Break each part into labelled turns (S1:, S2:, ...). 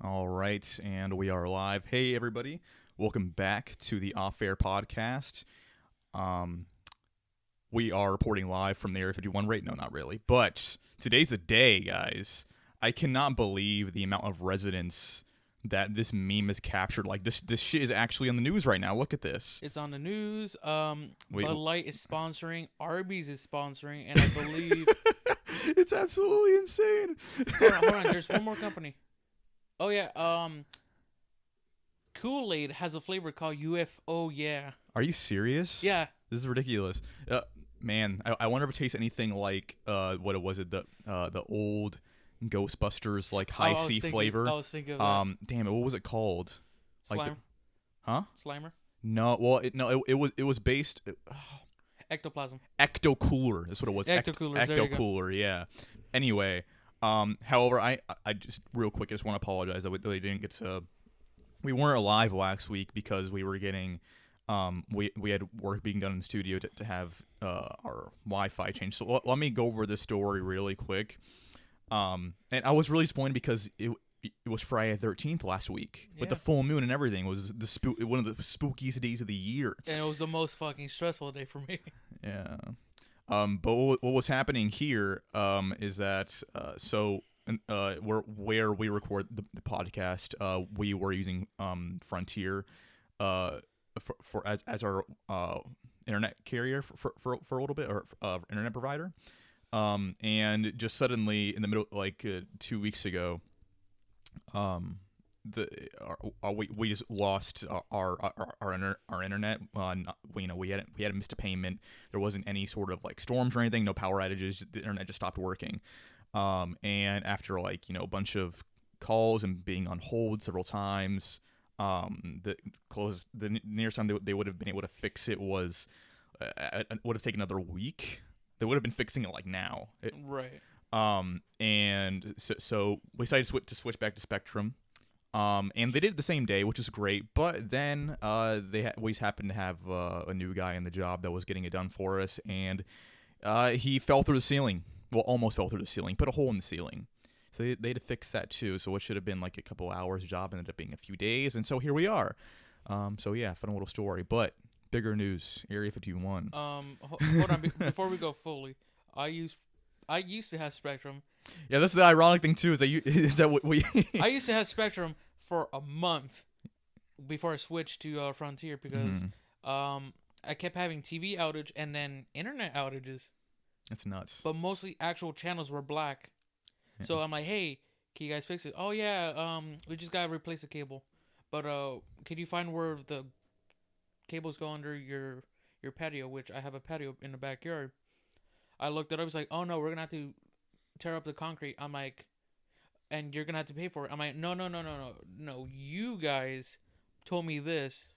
S1: All right, and we are live. Hey, everybody. Welcome back to the Off Air podcast. Um, we are reporting live from the Area 51 rate. No, not really. But today's the day, guys. I cannot believe the amount of resonance that this meme has captured. Like, this shit is actually on the news right now. Look at this.
S2: It's on the news.
S1: Wait.
S2: Bud Light is sponsoring. Arby's is sponsoring, and I believe.
S1: It's absolutely insane.
S2: Hold on. There's one more company. Oh yeah. Kool-Aid has a flavor called UFO. Yeah.
S1: Are you serious?
S2: Yeah.
S1: This is ridiculous. Man, I wonder if it tastes anything like what was it, the old Ghostbusters like high C flavor.
S2: I was thinking of that.
S1: Damn it, what was it called? Like
S2: Slime.
S1: huh?
S2: Slimer.
S1: No, well, it was based
S2: Ectoplasm.
S1: Ecto Cooler. That's what it was.
S2: Ecto-Cooler, there you
S1: Ecto
S2: go.
S1: Cooler. Yeah. Anyway, however, I just real quick, I just want to apologize that we didn't get to. We weren't live last week because we were getting. We had work being done in the studio to have our Wi-Fi changed. So let me go over this story really quick. And I was really disappointed because it was Friday the 13th last week with the full moon and everything. It was one of the spookiest days of the year.
S2: And it was the most fucking stressful day for me.
S1: Yeah. But what was happening here is that where we record the podcast, we were using Frontier for as our internet carrier for a little bit, or internet provider. And just suddenly in the middle, like 2 weeks ago, we just lost our internet. We had missed a payment. There wasn't any sort of like storms or anything, no power outages. The internet just stopped working. And after a bunch of calls and being on hold several times, the nearest time they would have been able to fix it was would have taken another week. They would have been fixing it like now.
S2: Right.
S1: And so we decided to switch back to Spectrum. And they did it the same day, which is great. But then we always happened to have a new guy in the job that was getting it done for us, and he fell through the ceiling. Well, almost fell through the ceiling. Put a hole in the ceiling. So they had to fix that too. So what should have been like a couple hours job ended up being a few days, and so here we are. So yeah, fun little story. But bigger news, Area 51.
S2: Hold on. Before we go fully, I used to have Spectrum.
S1: Yeah, that's the ironic thing too. Is that what we?
S2: I used to have Spectrum for a month before I switched to Frontier because I kept having TV outage and then internet outages.
S1: That's nuts.
S2: But mostly actual channels were black.
S1: Yeah.
S2: So I'm like, hey, can you guys fix it? Oh yeah, we just gotta replace the cable. But can you find where the cables go under your patio? Which I have a patio in the backyard. I looked it up. I was like, oh no, we're gonna have to tear up the concrete. I'm like, and you're gonna have to pay for it. I'm like, no. You guys told me this.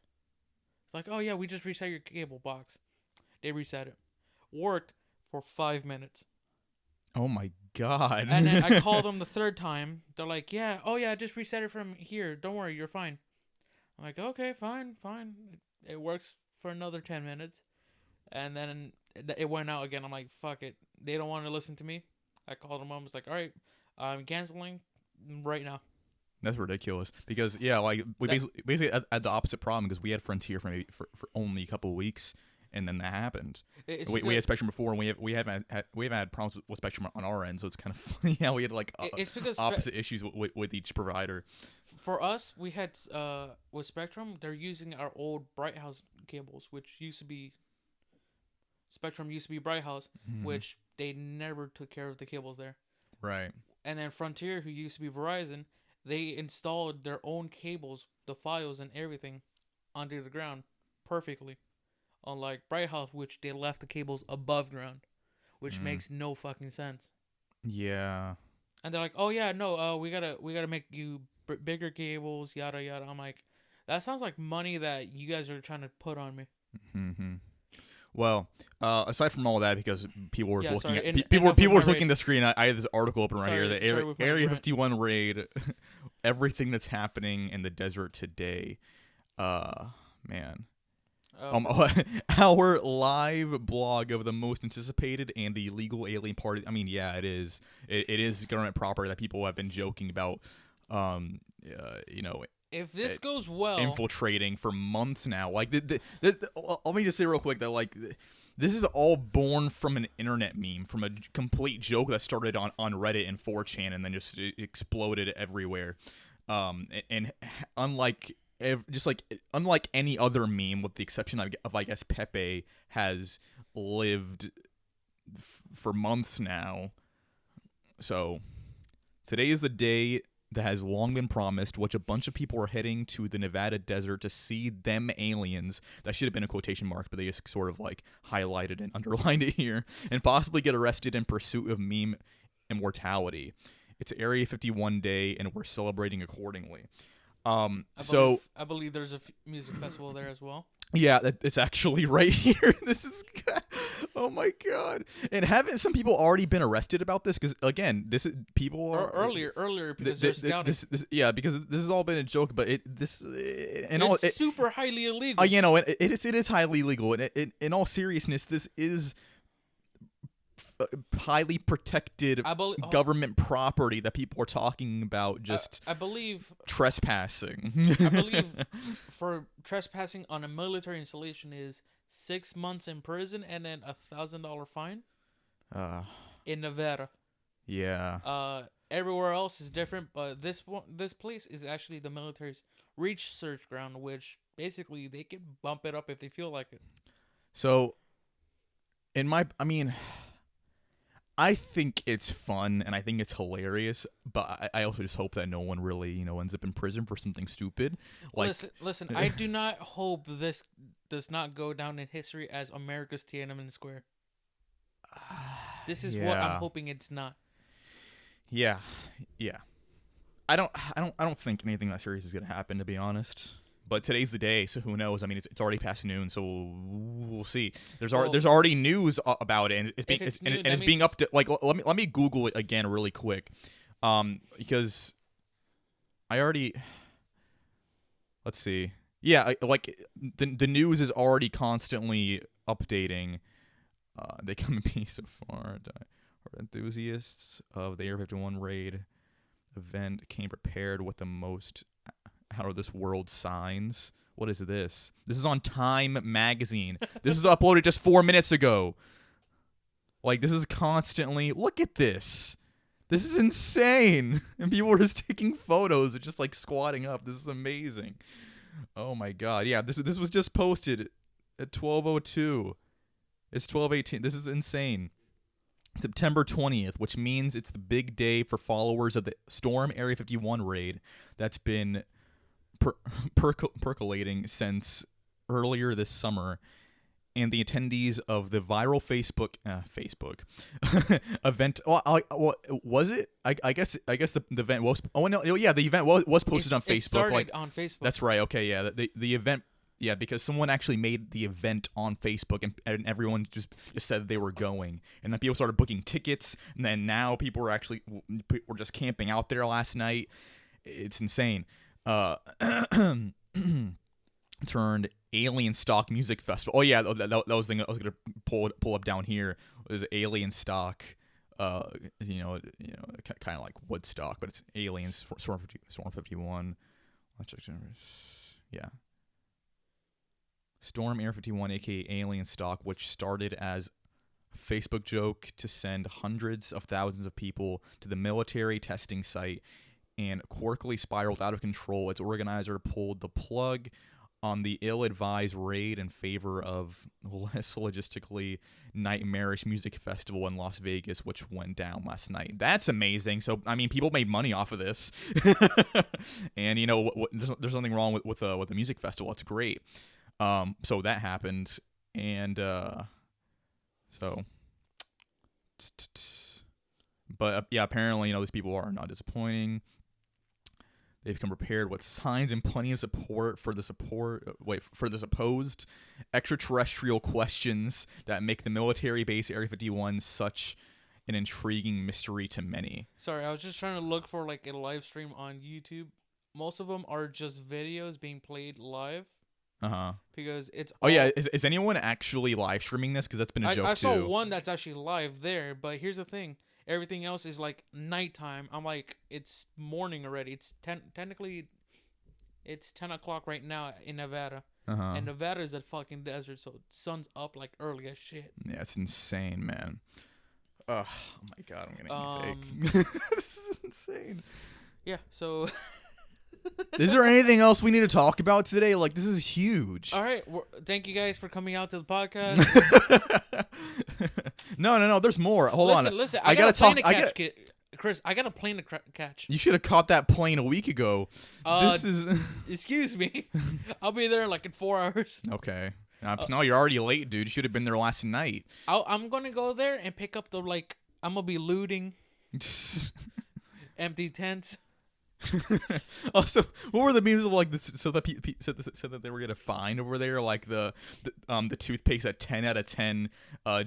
S2: It's like, oh yeah, we just reset your cable box. They reset it. Worked for 5 minutes.
S1: Oh my god.
S2: And then I called them the third time. They're like, yeah, oh yeah, just reset it from here. Don't worry, you're fine. I'm like, okay, fine. It works for another 10 minutes. And then it went out again. I'm like, fuck it. They don't want to listen to me. I called them. I was like, all right, I'm canceling right now.
S1: That's ridiculous. Because we basically had the opposite problem because we had Frontier for only a couple of weeks, and then that happened. We had Spectrum before, and we haven't had problems with Spectrum on our end. So it's kind of funny how we had like opposite issues with each provider.
S2: For us, we had with Spectrum, they're using our old Bright House cables, which used to be Spectrum used to be Bright House, which they never took care of the cables there.
S1: Right.
S2: And then Frontier, who used to be Verizon, they installed their own cables, the files and everything, under the ground perfectly. Unlike Bright House, which they left the cables above ground, which makes no fucking sense.
S1: Yeah.
S2: And they're like, "Oh yeah, no, we gotta make you bigger cables, yada yada." I'm like, that sounds like money that you guys are trying to put on me.
S1: Mm-hmm. Well, aside from all that, because people were looking at the screen. I had this article open right here. The Area 51 raid, everything that's happening in the desert today. Man. Our live blog of the most anticipated and illegal alien party. I mean, yeah, it is. It is government property that people have been joking about you know,
S2: If this goes well,
S1: infiltrating for months now. Like, let me just say real quick that like. This is all born from an internet meme, from a complete joke that started on Reddit and 4chan and then just exploded everywhere. And unlike unlike any other meme, with the exception of I guess Pepe, has lived for months now. So today is the day that has long been promised, which a bunch of people are heading to the Nevada desert to see them aliens. That should have been a quotation mark, but they just sort of like highlighted and underlined it here, and possibly get arrested in pursuit of meme immortality. It's Area 51 Day, and we're celebrating accordingly.
S2: I believe there's a music festival there as well.
S1: Yeah, it's actually right here. This is, oh my god! And haven't some people already been arrested about this? Because again, this is people are
S2: earlier because they're scouting.
S1: Yeah, because this has all been a joke, but it's
S2: super highly illegal.
S1: You know, it is highly illegal. And in all seriousness, this is highly protected government property that people are talking about. Just
S2: I believe
S1: trespassing.
S2: I believe for trespassing on a military installation is 6 months in prison and then $1,000 fine. In Nevada.
S1: Yeah.
S2: Everywhere else is different, but this place is actually the military's research ground, which basically they can bump it up if they feel like it.
S1: So, I think it's fun and I think it's hilarious, but I also just hope that no one really, ends up in prison for something stupid. Like,
S2: listen, I do not hope this does not go down in history as America's Tiananmen Square. This is what I'm hoping it's not.
S1: Yeah. I don't think anything that serious is gonna happen, to be honest. But today's the day, so who knows? I mean, it's already past noon, so we'll see. There's already news about it, and it's being up to like. Let me Google it again really quick, because I already. Let's see. Yeah, like the news is already constantly updating. They come and be so far. Enthusiasts of the Area 51 raid event came prepared with the most out of this world signs. What is this? This is on Time magazine. This is uploaded just 4 minutes ago. Like, this is constantly, look at this. This is insane. And people are just taking photos of just like squatting up. This is amazing. Oh my god. Yeah, this was just posted at 12:02. It's 12:18. This is insane. September 20th, which means it's the big day for followers of the Storm Area 51 raid that's been percolating since earlier this summer, and the attendees of the viral Facebook event. Was it? I guess the event was. Oh no, yeah, the event was posted on Facebook.
S2: It started on Facebook.
S1: That's right. Okay, yeah, the event. Yeah, because someone actually made the event on Facebook, and everyone just said they were going, and then people started booking tickets, and then now people were just camping out there last night. It's insane. Turned Alien Stock Music Festival. Oh yeah, that was the thing I was gonna pull up down here. It was Alien Stock. Kind of like Woodstock, but it's Aliens Storm 51. Yeah. Storm Area 51, aka Alien Stock, which started as a Facebook joke to send hundreds of thousands of people to the military testing site, and quirkily spiraled out of control. Its organizer pulled the plug on the ill-advised raid in favor of less logistically nightmarish music festival in Las Vegas, which went down last night. That's amazing. So, I mean, people made money off of this. And, there's nothing wrong with a music festival. It's great. So that happened, and but yeah, apparently, these people are not disappointing. They've come prepared with signs and plenty of support for the supposed extraterrestrial questions that make the military base Area 51 such an intriguing mystery to many.
S2: Sorry, I was just trying to look for like a live stream on YouTube. Most of them are just videos being played live. Because it's.
S1: Is anyone actually live streaming this? Because that's been a joke too.
S2: I saw one that's actually live there, but here's the thing: Everything else is like nighttime. I'm like, it's morning already. It's technically, it's 10 o'clock right now in Nevada. And Nevada is a fucking desert, so sun's up like early as shit.
S1: Yeah, it's insane, man. Oh my god, I'm gonna eat This is insane.
S2: Yeah, so...
S1: Is there anything else we need to talk about today? Like, this is huge.
S2: All right, thank you guys for coming out to the podcast.
S1: No. There's more. Hold on.
S2: Listen. I gotta talk. Chris, I got a plane to catch.
S1: You should have caught that plane a week ago. This is.
S2: Excuse me. I'll be there like in 4 hours.
S1: Okay. No, you're already late, dude. You should have been there last night.
S2: I'm gonna go there and pick up the I'm gonna be looting empty tents.
S1: Also, what were the memes of like this? So that said that they were gonna find over there like the toothpaste that 10 out of 10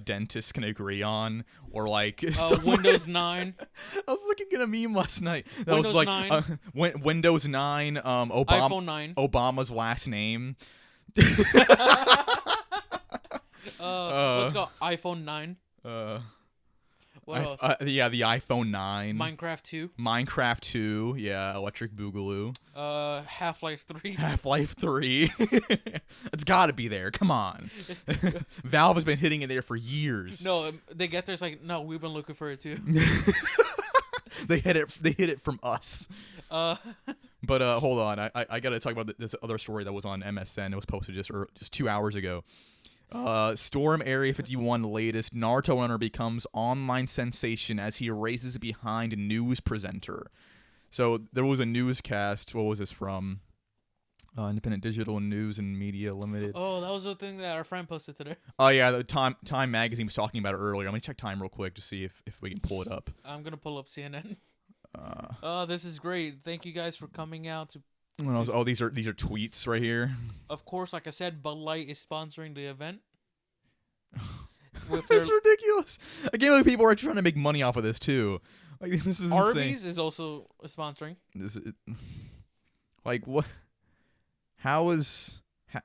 S1: dentists can agree on, or like
S2: Windows 9.
S1: I was looking at a meme last night that
S2: Windows
S1: was like
S2: 9.
S1: Windows 9,
S2: iPhone 9,
S1: Obama's last name.
S2: Let's go iPhone 9. What else?
S1: Yeah, the iPhone 9.
S2: Minecraft 2.
S1: Yeah, Electric Boogaloo.
S2: Half-Life 3.
S1: Half-Life 3. It's got to be there. Come on. Valve has been hitting it there for years.
S2: No, they get there. It's like, no, we've been looking for it too.
S1: They hit it from us. But hold on. I got to talk about this other story that was on MSN. It was posted just 2 hours ago. Storm Area 51 latest Naruto runner becomes online sensation as he races behind news presenter. So there was a newscast. What was this from? Independent Digital News and Media Limited.
S2: Oh, that was the thing that our friend posted today.
S1: Oh yeah, the Time magazine was talking about it earlier. I'm gonna check Time real quick to see if we can pull it up.
S2: I'm gonna pull up CNN. This is great. Thank you guys for coming out to.
S1: These are tweets right here.
S2: Of course, like I said, Bud Light is sponsoring the event.
S1: It's ridiculous. Again, like, people are trying to make money off of this too. Like, this is
S2: Arby's
S1: insane.
S2: is also sponsoring.
S1: Like what? How is the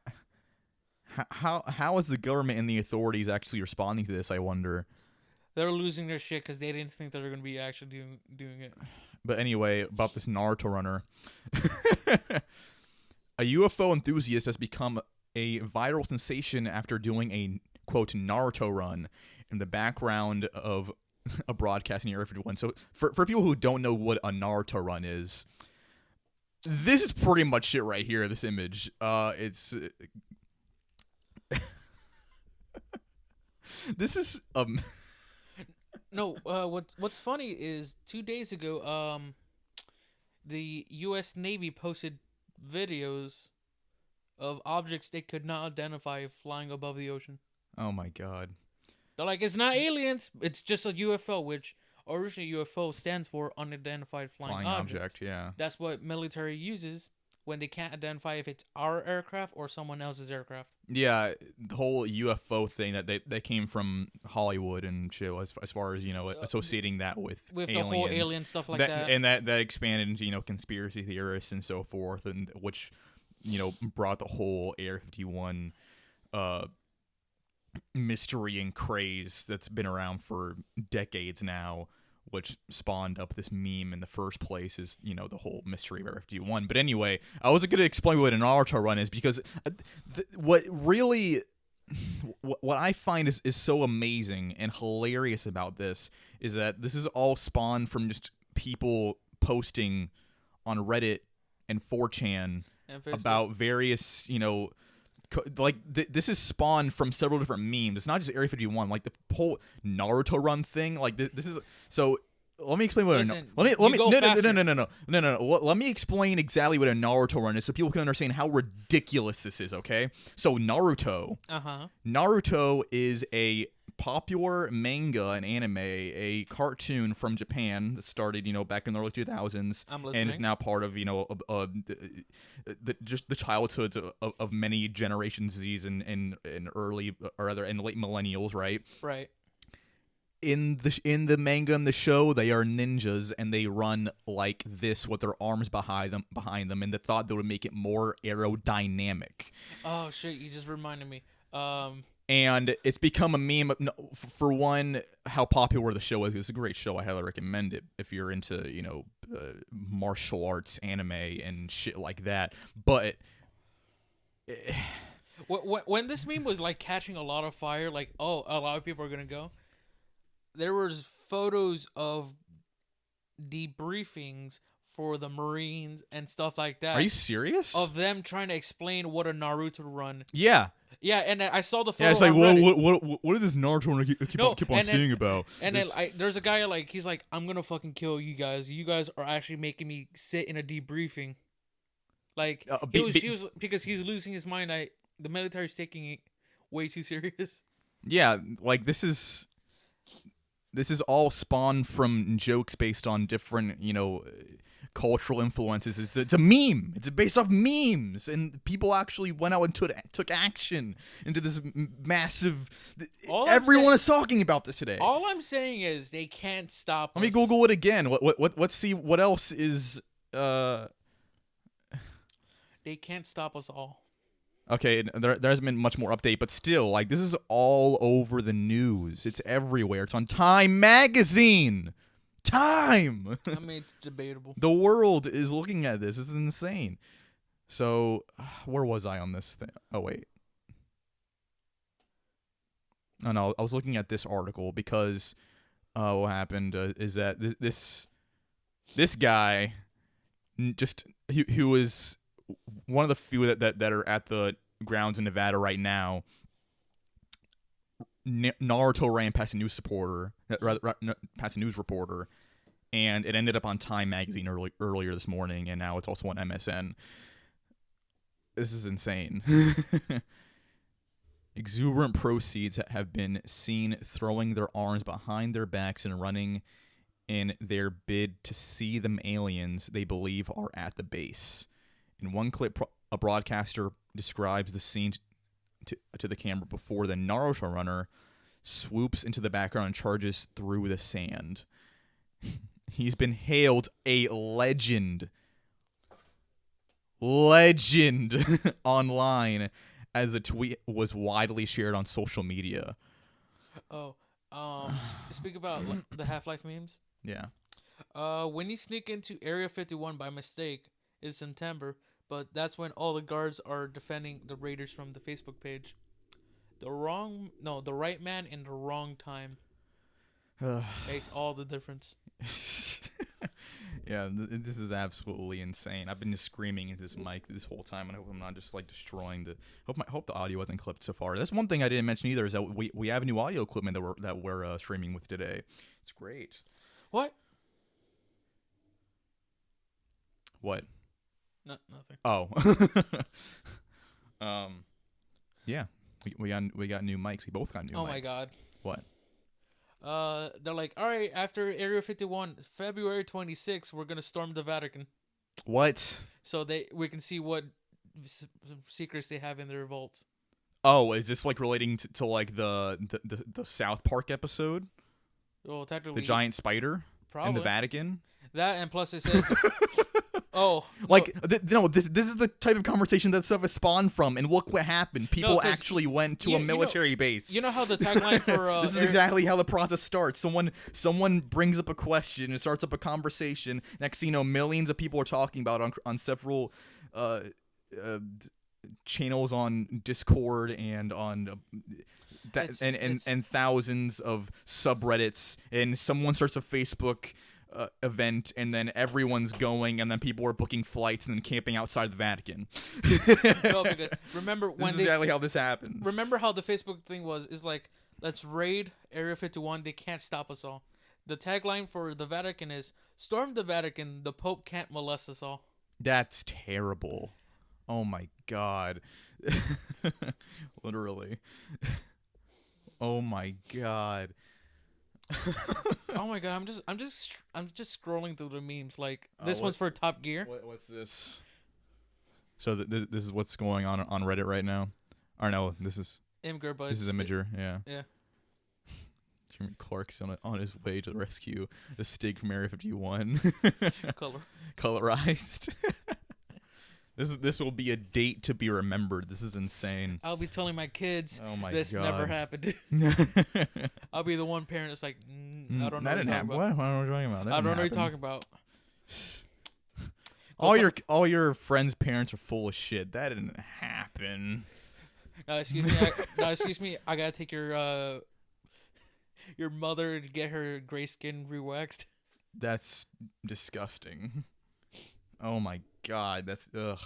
S1: government and the authorities actually responding to this? I wonder.
S2: They're losing their shit because they didn't think they were going to be actually doing it.
S1: But anyway, about this Naruto runner. A UFO enthusiast has become a viral sensation after doing a, quote, Naruto run in the background of a broadcast in Area 51. So for people who don't know what a Naruto run is, this is pretty much it right here, this image. It's... this is...
S2: No, what's funny is 2 days ago, the U.S. Navy posted videos of objects they could not identify flying above the ocean.
S1: Oh my god.
S2: They're like, it's not aliens, it's just a UFO, which originally UFO stands for unidentified flying object.
S1: Yeah.
S2: That's what military uses when they can't identify if it's our aircraft or someone else's aircraft.
S1: Yeah, the whole UFO thing that they came from Hollywood and shit, as far as, associating that with aliens.
S2: The whole alien stuff like that.
S1: And that expanded into, conspiracy theorists and so forth, and which, brought the whole Area 51 mystery and craze that's been around for decades now, which spawned up this meme in the first place, is, the whole mystery of Area 51. But anyway, I wasn't going to explain what an Naruto run is, because what I find is so amazing and hilarious about this is that this is all spawned from just people posting on Reddit and 4chan about various, this is spawned from several different memes. It's not just Area 51. Like the whole Naruto run thing. Like this is so. Let me explain what. No. Let me explain exactly what a Naruto run is, so people can understand how ridiculous this is. Okay. So Naruto. Naruto is a popular manga and anime, a cartoon from Japan that started, back in the early 2000s, and is now part of, just the childhoods of many generations Z's and early, or rather, and late millennials, right?
S2: Right.
S1: In the manga and the show, they are ninjas, and they run like this with their arms behind them, and the thought that would make it more aerodynamic.
S2: Oh shit! You just reminded me.
S1: And it's become a meme. For one, how popular the show is. It's a great show. I highly recommend it if you're into, martial arts, anime, and shit like that. But
S2: When this meme was like catching a lot of fire, like, oh, a lot of people are gonna go. There was photos of debriefings for the Marines and stuff like that.
S1: are you serious?
S2: Of them trying to explain what a Naruto run.
S1: Yeah.
S2: Yeah, and I saw the photo.
S1: Yeah, it's like,
S2: on
S1: what is this Naruto keep on seeing about?
S2: And then there's a guy like he's like, I'm gonna fucking kill you guys. You guys are actually making me sit in a debriefing. Like he was because he's losing his mind. The military's taking it way too serious.
S1: Yeah, like this is all spawned from jokes based on different, cultural influences. It's a meme. It's based off memes, and people actually went out and took action into this massive. Everyone is talking about this today.
S2: All I'm saying is they can't stop.
S1: Let me Google it again. Let's see what else is.
S2: They can't stop us all.
S1: Okay, there hasn't been much more update, but still, like, this is all over the news. It's everywhere. It's on Time magazine. Time.
S2: I mean, it's debatable.
S1: The world is looking at this. This is insane. So, where was I on this thing? Oh, wait. Oh, no, I was looking at this article because what happened is that this guy who was one of the few that are at the grounds in Nevada right now. Naruto ran past a news reporter, and it ended up on Time magazine earlier this morning, and now it's also on MSN. This is insane. Exuberant proceeds have been seen throwing their arms behind their backs and running in their bid to see them aliens they believe are at the base. In one clip, a broadcaster describes the scene to the camera before the Naruto runner swoops into the background and charges through the sand. He's been hailed a legend online as the tweet was widely shared on social media.
S2: Oh, speak about the Half-Life memes.
S1: Yeah.
S2: When you sneak into Area 51 by mistake, it's September, but that's when all the guards are defending the raiders from the Facebook page. The right man in the wrong time makes all the difference.
S1: Yeah, this is absolutely insane. I've been just screaming into this mic this whole time, and I hope I'm not just like destroying the. Hope the audio wasn't clipped so far. That's one thing I didn't mention either is that we have new audio equipment that we're streaming with today. It's great.
S2: What?
S1: What?
S2: Nothing.
S1: Oh. Yeah. We got new mics. We both got new mics.
S2: Oh my god.
S1: What?
S2: They're like, all right, after Area 51, February 26th, we're gonna storm the Vatican.
S1: What?
S2: So we can see what secrets they have in their vaults.
S1: Oh, is this like relating to like the South Park episode?
S2: Well, technically,
S1: the giant spider in the Vatican.
S2: That, and plus it says, oh,
S1: like this is the type of conversation that stuff is spawned from, and look what happened. People actually went to a military base.
S2: You know how the tagline for
S1: this is exactly how the process starts. Someone brings up a question and starts up a conversation. Next thing you know, millions of people are talking about on several channels on Discord and on and thousands of subreddits, and someone starts a Facebook event, and then everyone's going, and then people are booking flights and then camping outside the Vatican.
S2: No, because remember when
S1: this is exactly how this happens.
S2: Remember how the Facebook thing is like, let's raid Area 51. They can't stop us all. The tagline for the Vatican is, storm the Vatican. The Pope can't molest us all.
S1: That's terrible. Oh my god. Literally. Oh my god.
S2: Oh my god, I'm just scrolling through the memes. Like this one's for Top Gear.
S1: What's this? So this is what's going on Reddit right now. Or no, this is
S2: Imgur, but
S1: this is Imager. Yeah.
S2: Yeah.
S1: Jeremy Clark's on his way to rescue the Stig from Area 51.
S2: Color.
S1: Colorized. This will be a date to be remembered. This is insane.
S2: I'll be telling my kids
S1: Oh my
S2: this
S1: god.
S2: never happened. I'll be the one parent that's like, I don't know.
S1: That didn't happen. What? What are you talking about? That
S2: I don't know
S1: didn't
S2: what you're
S1: happen.
S2: talking about.
S1: All your friends' parents are full of shit. That didn't happen.
S2: No, excuse me. I gotta take your mother to get her gray skin re-waxed.
S1: That's disgusting. Oh my god, that's ugh.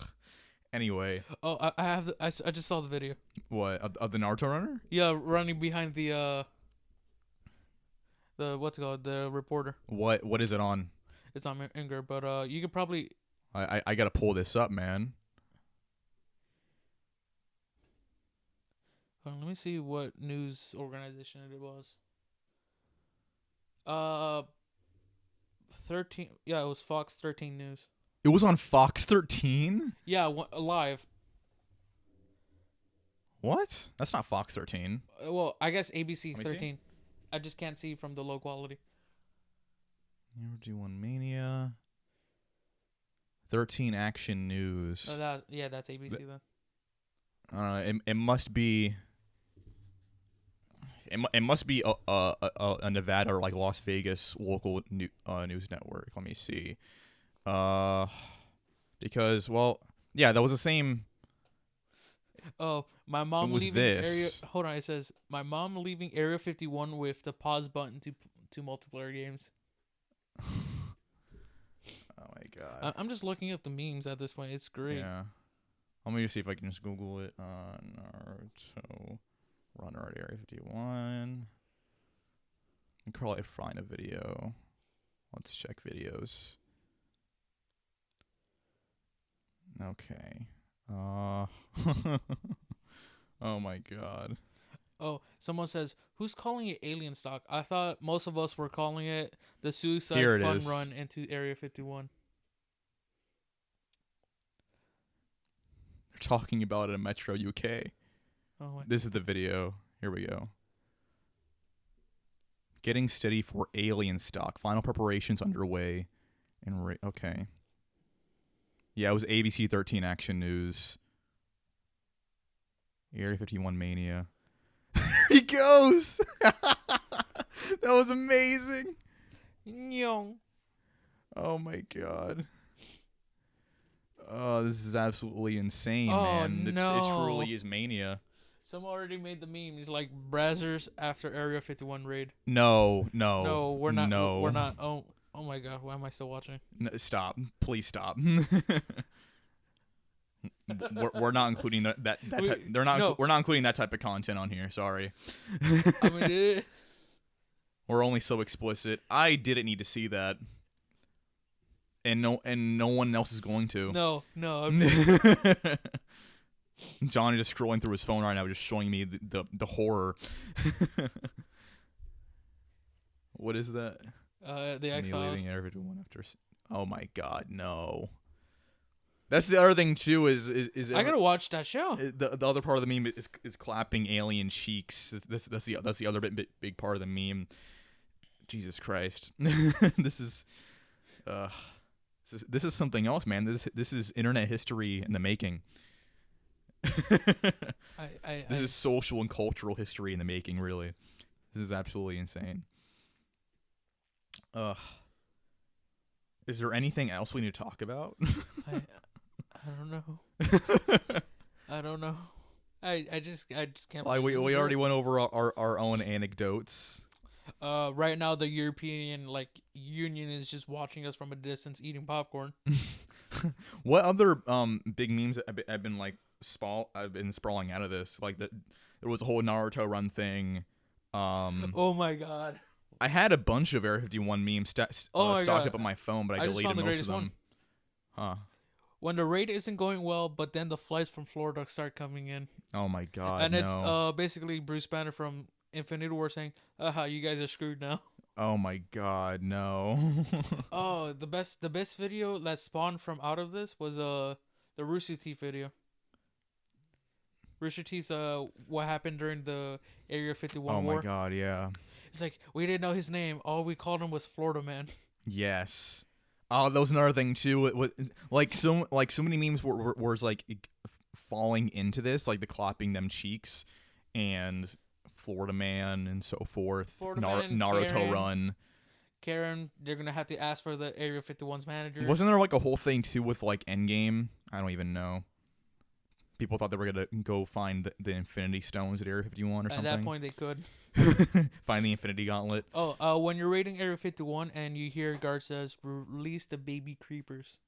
S1: Anyway.
S2: Oh, I just saw the video.
S1: What of the Naruto runner?
S2: Yeah, running behind the what's it called, the reporter.
S1: What is it on?
S2: It's on Inger, but you could probably.
S1: I gotta pull this up, man.
S2: Hold on, let me see what news organization it was. 13. Yeah, it was Fox 13 News.
S1: It was on Fox 13?
S2: Yeah, live.
S1: What? That's not Fox 13.
S2: Well, I guess ABC
S1: Let me
S2: 13. I just can't see from the low quality.
S1: Never do one Mania. 13 Action News.
S2: Oh, that's ABC then.
S1: It must be. It must be a Nevada or like Las Vegas local news network. Let me see. Because yeah, that was the same.
S2: Oh, my mom
S1: It was
S2: leaving
S1: this.
S2: area. Hold on, it says my mom leaving Area 51 with the pause button to multiplayer games.
S1: Oh my god.
S2: I'm just looking up the memes at this point. It's great.
S1: Yeah. Let me just see if I can just Google it. Naruto runner at Area 51. I can probably find a video. Let's check videos. Okay. Oh my god.
S2: Oh, someone says, who's calling it alien stock? I thought most of us were calling it the suicide
S1: Here it
S2: fun
S1: is.
S2: run into Area 51.
S1: They're talking about it in Metro UK.
S2: Oh my.
S1: This is the video. Here we go. Getting steady for alien stock. Final preparations underway. Okay. Yeah, it was ABC 13 Action News. Area 51 Mania. There he goes! That was amazing.
S2: Nyong.
S1: Oh my god. Oh, this is absolutely insane,
S2: Oh,
S1: man. It
S2: no.
S1: truly is Mania.
S2: Someone already made the meme. He's like, Brazzers after Area 51 raid.
S1: No.
S2: No, we're not.
S1: No.
S2: We're not. Oh my god, why am I still watching?
S1: No, stop. Please stop. we're not including we're not including that type of content on here. Sorry.
S2: I mean,
S1: We're only so explicit. I didn't need to see that. And no one else is going to.
S2: no.
S1: Johnny just scrolling through his phone right now, just showing me the horror. What is that?
S2: The X-Files.
S1: Leaving Area 51 after. Oh my god, no. That's the other thing too. Is
S2: I gotta watch that show.
S1: The other part of the meme is clapping alien cheeks. That's the other big part of the meme. Jesus Christ. This is something else, man. This is internet history in the making. This is social and cultural history in the making, really. This is absolutely insane. Is there anything else we need to talk about?
S2: I don't know. I don't know. I just can't.
S1: Like we already went over our own anecdotes.
S2: Right now the European Union is just watching us from a distance eating popcorn.
S1: What other big memes have been I've been sprawling out of this? Like there was a whole Naruto run thing.
S2: Oh my god.
S1: I had a bunch of Area 51 memes stocked up on my phone, but I deleted most of them.
S2: One.
S1: Huh.
S2: When the raid isn't going well, but then the flights from Florida start coming in.
S1: Oh my god.
S2: And
S1: no.
S2: it's basically Bruce Banner from Infinity War saying, you guys are screwed now.
S1: Oh my god, no.
S2: Oh, the best video that spawned from out of this was the Rooster Teeth video. Rooster Teeth's what happened during the Area 51 war.
S1: Oh my god, yeah.
S2: It's like, we didn't know his name. All we called him was Florida Man.
S1: Yes. Oh, that was another thing too. It was so many memes were like falling into this, like the clapping them cheeks, and Florida Man and so forth.
S2: Florida Man,
S1: Naruto
S2: Karen.
S1: Run.
S2: Karen, they're gonna have to ask for the Area 51's managers.
S1: Wasn't there like a whole thing too with like Endgame? I don't even know. People thought they were gonna go find the Infinity Stones at Area 51 or something.
S2: At that point, they could
S1: find the Infinity Gauntlet.
S2: Oh, when you're raiding Area 51 and you hear a guard says, "Release the baby creepers."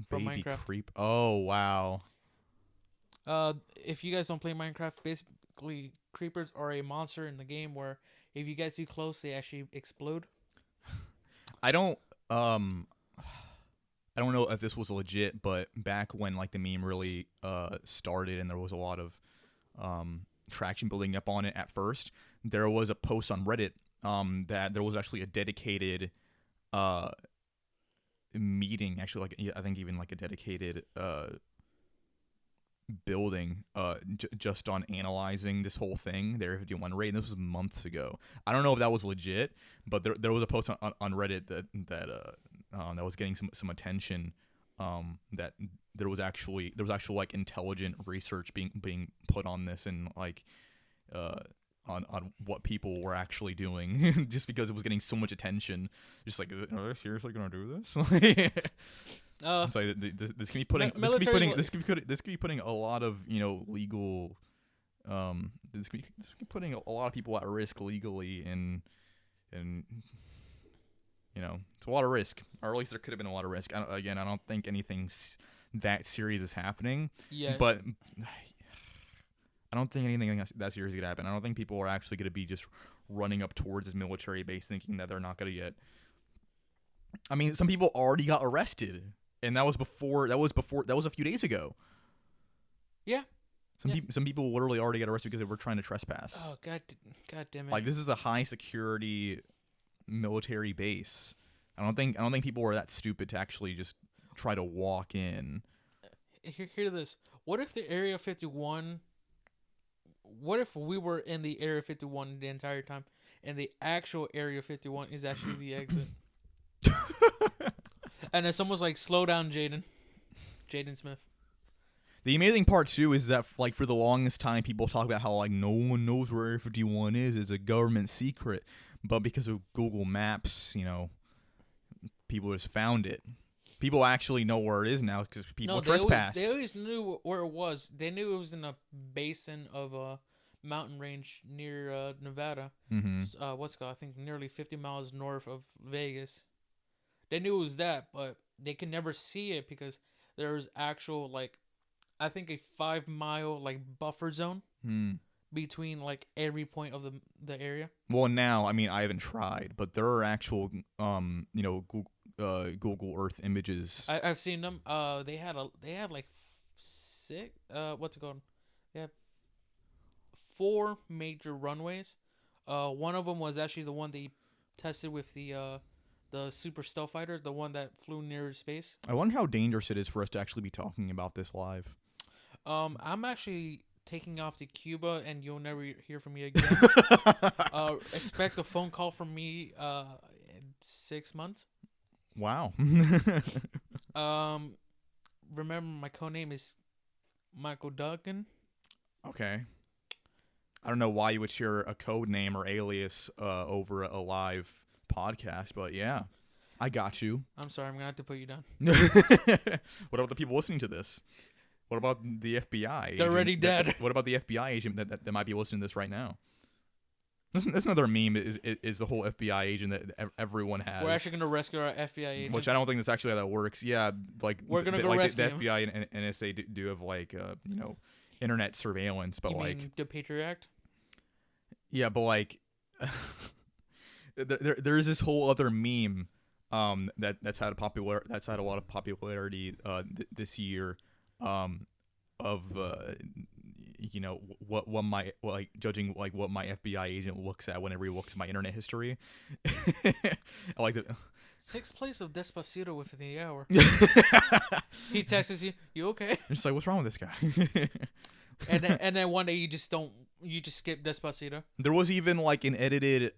S2: From
S1: Baby
S2: Minecraft.
S1: creep. Oh wow.
S2: If you guys don't play Minecraft, basically creepers are a monster in the game where if you get too close, they actually explode.
S1: I don't know if this was legit, but back when like the meme really started and there was a lot of traction building up on it at first, there was a post on Reddit that there was actually a dedicated meeting, actually, like I think even like a dedicated building just on analyzing this whole thing, the Area 51 raid, and this was months ago. I don't know if that was legit, but there was a post on Reddit that was getting some attention, that there was actual like intelligent research being put on this, and like on what people were actually doing just because it was getting so much attention. Just like, are they seriously gonna do this? It's like this can be putting a lot of legal this could be putting a lot of people at risk legally, and it's a lot of risk, or at least there could have been a lot of risk. I don't think anything that serious is happening.
S2: Yeah,
S1: but I don't think anything that serious is gonna happen. I don't think people are actually gonna be just running up towards this military base thinking that they're not gonna get. I mean, some people already got arrested, and that was a few days ago.
S2: Yeah.
S1: Some people literally already got arrested because they were trying to trespass.
S2: Oh god damn it!
S1: Like, this is a high security military base. I don't think people are that stupid to actually just try to walk in.
S2: Hear this. What if the Area 51? What if we were in the Area 51 the entire time, and the actual Area 51 is actually the exit? And then someone's like, "Slow down, Jaden Smith."
S1: The amazing part too is that like for the longest time, people talk about how like no one knows where Area 51 is. It's a government secret, but because of Google Maps, people just found it. People actually know where it is now because people trespassed.
S2: They always knew where it was. They knew it was in a basin of a mountain range near Nevada.
S1: Mm-hmm.
S2: What's it called? I think nearly 50 miles north of Vegas. They knew it was that, but they could never see it because there's actual like, I think a 5-mile like buffer zone between like every point of the area. Well,
S1: now I mean I haven't tried, but there are actual Google Earth images.
S2: I've seen them. They have like six. What's it called? They have 4 major runways. One of them was actually the one they tested with the Super Stealth Fighter, the one that flew near space.
S1: I wonder how dangerous it is for us to actually be talking about this live.
S2: I'm actually taking off to Cuba, and you'll never hear from me again. Expect a phone call from me in 6 months.
S1: Wow.
S2: Remember, my codename is Michael Duncan.
S1: Okay. I don't know why you would share a code name or alias over a live podcast, but yeah, I got you.
S2: I'm sorry, I'm gonna have to put you down.
S1: What about the people listening to this? What about the FBI?
S2: They're already dead.
S1: What about the FBI agent that might be listening to this right now? That's another meme. Is the whole FBI agent that everyone has?
S2: We're actually gonna rescue our FBI agent.
S1: Which I don't think that's actually how that works. Yeah, like
S2: we're gonna go rescue
S1: the FBI and NSA do have like internet surveillance, but
S2: you
S1: like
S2: mean the Patriot Act.
S1: Yeah, but like there is this whole other meme that's had a lot of popularity this year of what my like judging like what my FBI agent looks at whenever he looks at my internet history. I like the
S2: 6th place of Despacito within the hour. He texts you okay?
S1: I'm just like, what's wrong with this guy?
S2: and then one day you just skip Despacito.
S1: There was even like an edited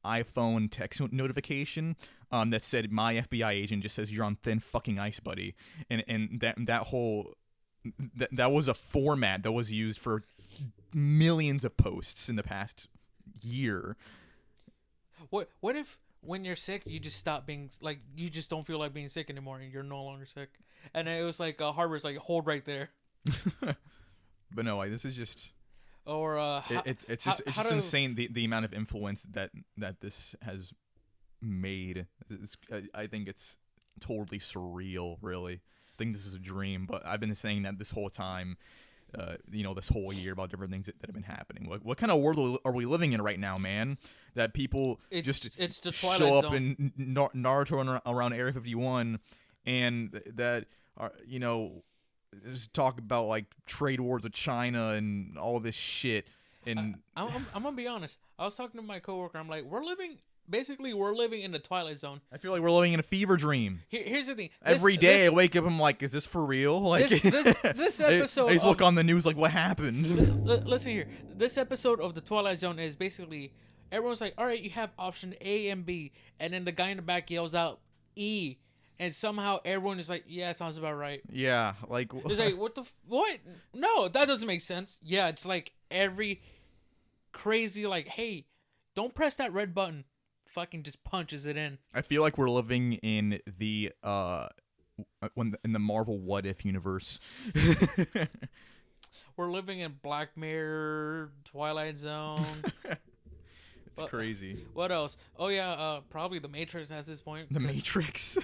S1: iPhone text notification that said, "My FBI agent just says you're on thin fucking ice, buddy," and that was a format that was used for millions of posts in the past year.
S2: What if when you're sick you just stop being like you just don't feel like being sick anymore and you're no longer sick? And it was like Harvard's like hold right there.
S1: But no, this is just.
S2: Or
S1: It's just insane the amount of influence that this has made. I think it's totally surreal, really. I think this is a dream, but I've been saying that this whole time, this whole year about different things that have been happening. What kind of world are we living in right now, man? That people
S2: it's the Twilight
S1: show up
S2: Zone.
S1: in Naruto around Area 51, and that are just talk about like trade wars with China and all this shit. And
S2: I'm gonna be honest. I was talking to my coworker. I'm like, we're living in the Twilight Zone.
S1: I feel like we're living in a fever dream.
S2: Here's the thing.
S1: Every day I wake up, I'm like, is this for real? Like
S2: this episode.
S1: I just look on the news like, what happened?
S2: Listen here. This episode of the Twilight Zone is basically everyone's like, all right, you have option A and B, and then the guy in the back yells out E. And somehow everyone is like, yeah, sounds about right.
S1: Yeah, like...
S2: It's like, what? No, that doesn't make sense. Yeah, it's like every crazy, like, hey, don't press that red button. Fucking just punches it in.
S1: I feel like we're living in the, in the Marvel What If universe.
S2: We're living in Black Mirror, Twilight Zone.
S1: It's crazy.
S2: What else? Oh yeah, probably the Matrix at this point.
S1: The Matrix.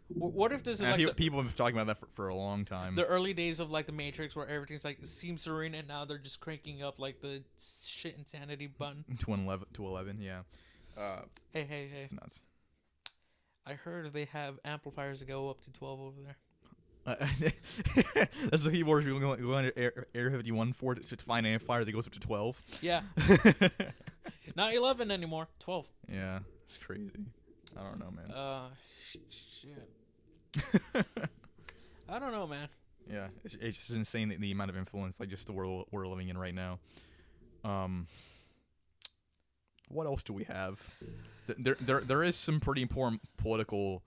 S2: What if this is like
S1: people have been talking about that for a long time.
S2: The early days of like the Matrix, where everything's like seems serene, and now they're just cranking up like the shit insanity button
S1: to 11. Yeah.
S2: Hey.
S1: It's nuts.
S2: I heard they have amplifiers that go up to 12 over there.
S1: That's what people are going to Air 51 for to find an amplifier that goes up to 12.
S2: Yeah. Not 11 anymore. 12.
S1: Yeah, it's crazy. I don't know, man.
S2: Shit. I don't know, man.
S1: Yeah, it's just insane the amount of influence, like just the world we're living in right now. What else do we have? There is some pretty important political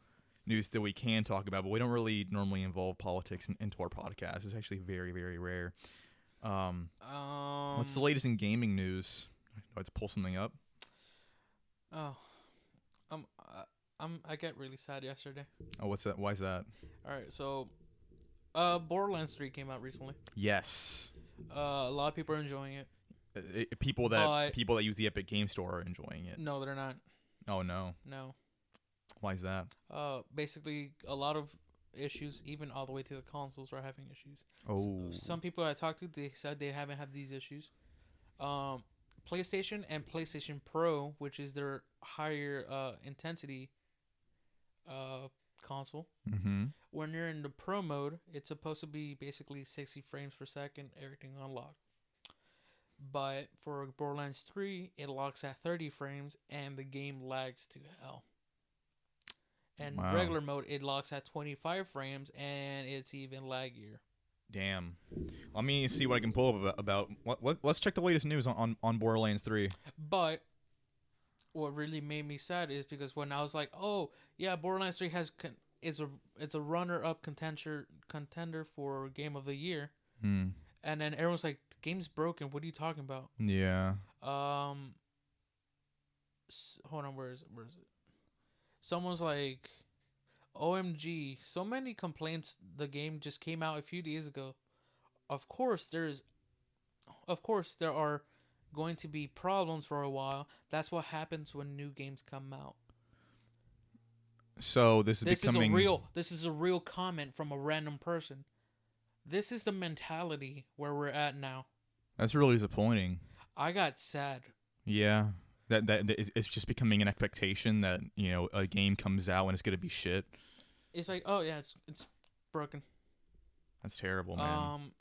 S1: news that we can talk about, but we don't really normally involve politics into our podcast. It's actually very, very rare. What's the latest in gaming news? Do I have to pull something up?
S2: Oh, I get really sad yesterday.
S1: Oh, what's that? Why is that?
S2: All right, so, Borderlands 3 came out recently.
S1: Yes.
S2: A lot of people are enjoying it.
S1: People that use the Epic Game Store are enjoying it.
S2: No, they're not.
S1: Oh no.
S2: No.
S1: Why is that?
S2: Basically, a lot of issues, even all the way to the consoles, are having issues.
S1: Oh.
S2: Some people I talked to, they said they haven't had these issues. PlayStation and PlayStation Pro, which is their higher intensity console.
S1: Mm-hmm.
S2: When you're in the Pro mode, it's supposed to be basically 60 frames per second, everything unlocked. But for Borderlands 3, it locks at 30 frames and the game lags to hell. And regular mode, it locks at 25 frames and it's even laggier.
S1: Damn. Let me see what I can pull up about. Let's check the latest news on Borderlands 3.
S2: But what really made me sad is because when I was like, oh yeah, Borderlands 3 it's a runner-up contender for Game of the Year. And then everyone's like, the game's broken. What are you talking about?
S1: Yeah.
S2: Hold on, where is it? Someone's like, OMG, so many complaints. The game just came out a few days ago. Of course there are going to be problems for a while. That's what happens when new games come out.
S1: So this is
S2: a real comment from a random person. This is the mentality where we're at now.
S1: That's really disappointing.
S2: I got sad.
S1: Yeah. That it's just becoming an expectation that, a game comes out and it's going to be shit.
S2: It's like, oh yeah, it's broken.
S1: That's terrible, man.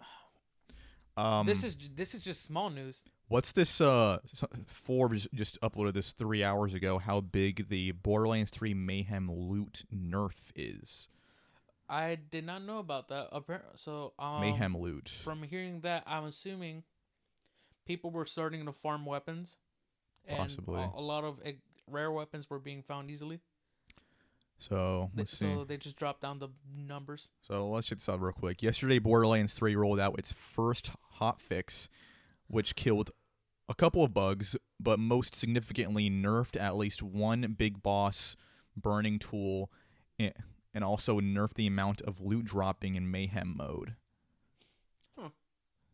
S2: This is just small news.
S1: What's this Forbes just uploaded this 3 hours ago how big the Borderlands 3 Mayhem loot nerf is.
S2: I did not know about that. So
S1: Mayhem loot.
S2: From hearing that, I'm assuming people were starting to farm weapons.
S1: Possibly.
S2: And a lot of rare weapons were being found easily.
S1: So let's see.
S2: So they just dropped down the numbers.
S1: So let's check this out real quick. Yesterday, Borderlands 3 rolled out its first hotfix, which killed a couple of bugs, but most significantly nerfed at least one big boss burning tool, and also nerfed the amount of loot dropping in mayhem mode.
S2: Huh.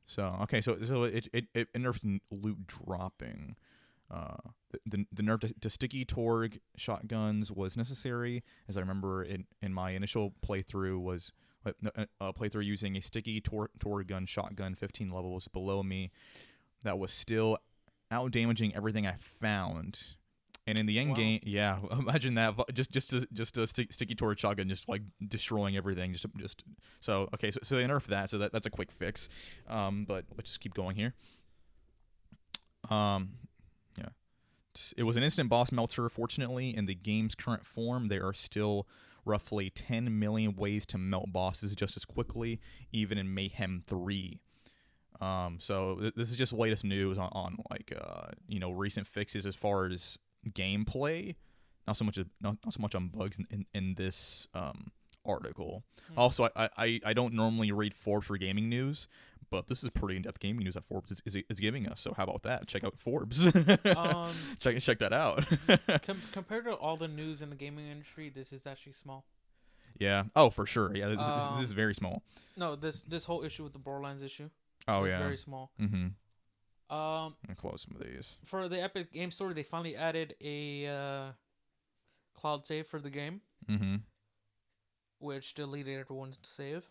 S1: So okay, so it nerfed loot dropping. The nerf to sticky Torg shotguns was necessary, as I remember in my initial playthrough was playthrough using a sticky Torg gun shotgun 15 levels below me that was still out damaging everything I found. And in the end game, yeah, imagine that just a sticky Torg shotgun just like destroying everything. Just so okay, so they nerfed that, so that's a quick fix. But let's just keep going here. Yeah. It was an instant boss melter. Fortunately, in the game's current form, there are still roughly 10 million ways to melt bosses just as quickly, even in Mayhem 3. So this is just latest news on like recent fixes as far as gameplay. Not so much on bugs in this article. Also, I don't normally read Forbes for gaming news, but this is pretty in-depth gaming news that Forbes is giving us. So how about that? Check out Forbes. Check that out.
S2: Compared to all the news in the gaming industry, this is actually small.
S1: Yeah. Oh, for sure. Yeah. This is very small.
S2: No, this whole issue with the Borderlands issue.
S1: Oh yeah.
S2: Very small.
S1: Mm-hmm. I'm gonna close some of these.
S2: For the Epic Game Store, they finally added a cloud save for the game.
S1: Mm-hmm.
S2: Which deleted everyone's save.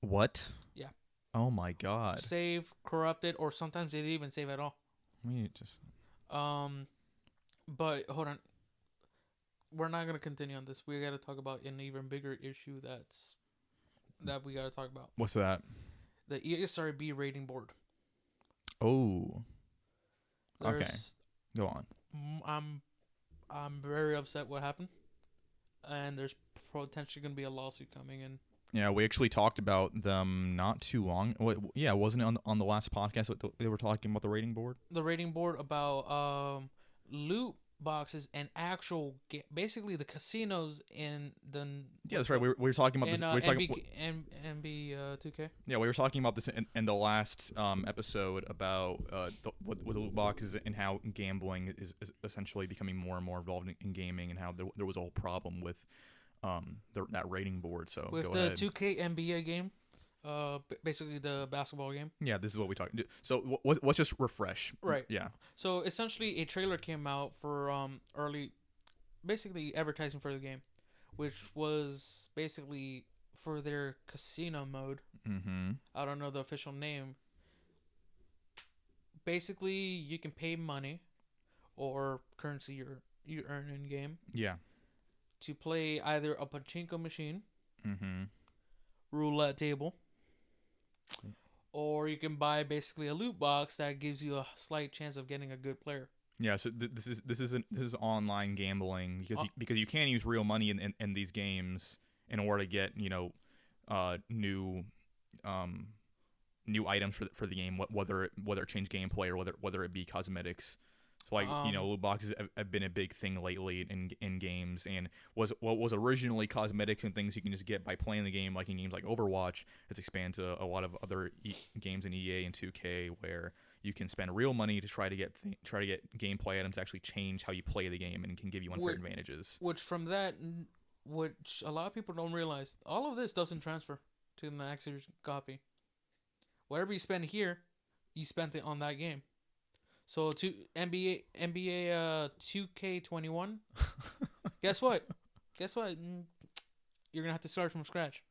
S1: What?
S2: Yeah.
S1: Oh my god.
S2: Save corrupted, or sometimes they didn't even save at all.
S1: I mean, just.
S2: But hold on. We're not gonna continue on this. We gotta talk about an even bigger issue that we gotta talk about.
S1: What's that?
S2: The ESRB rating board.
S1: Oh. Okay. Go on.
S2: I'm very upset what happened, and there's potentially going to be a lawsuit coming in.
S1: Yeah, we actually talked about them not too long. Yeah, wasn't it on the last podcast that they were talking about the rating board?
S2: The rating board about loot boxes and actual basically the casinos in the.
S1: Yeah, that's right. We were talking about this. We were talking
S2: MB2K.
S1: Yeah, we were talking about this in the last episode about what the loot boxes and how gambling is essentially becoming more and more involved in gaming, and how there was a whole problem with that rating board. So
S2: with
S1: go
S2: the
S1: ahead.
S2: 2K NBA game, basically the basketball game.
S1: Yeah, this is what we talked. So let's just refresh.
S2: Right.
S1: Yeah.
S2: So essentially, a trailer came out for basically advertising for the game, which was basically for their casino mode.
S1: Mm-hmm.
S2: I don't know the official name. Basically, you can pay money or currency you earn in game.
S1: Yeah.
S2: To play either a pachinko machine,
S1: mm-hmm.
S2: roulette table, or you can buy basically a loot box that gives you a slight chance of getting a good player.
S1: Yeah, so this is online gambling because you can use real money in these games in order to get new items for the game, whether it change gameplay or whether it be cosmetics. So like loot boxes have been a big thing lately in games, and what was originally cosmetics and things you can just get by playing the game, like in games like Overwatch, has expanded to a lot of other games in EA and 2K where you can spend real money to try to get gameplay items to actually change how you play the game and can give you unfair advantages.
S2: Which a lot of people don't realize, all of this doesn't transfer to the next copy. Whatever you spend here, you spent it on that game. So to NBA 2K21, guess what? You're gonna have to start from scratch.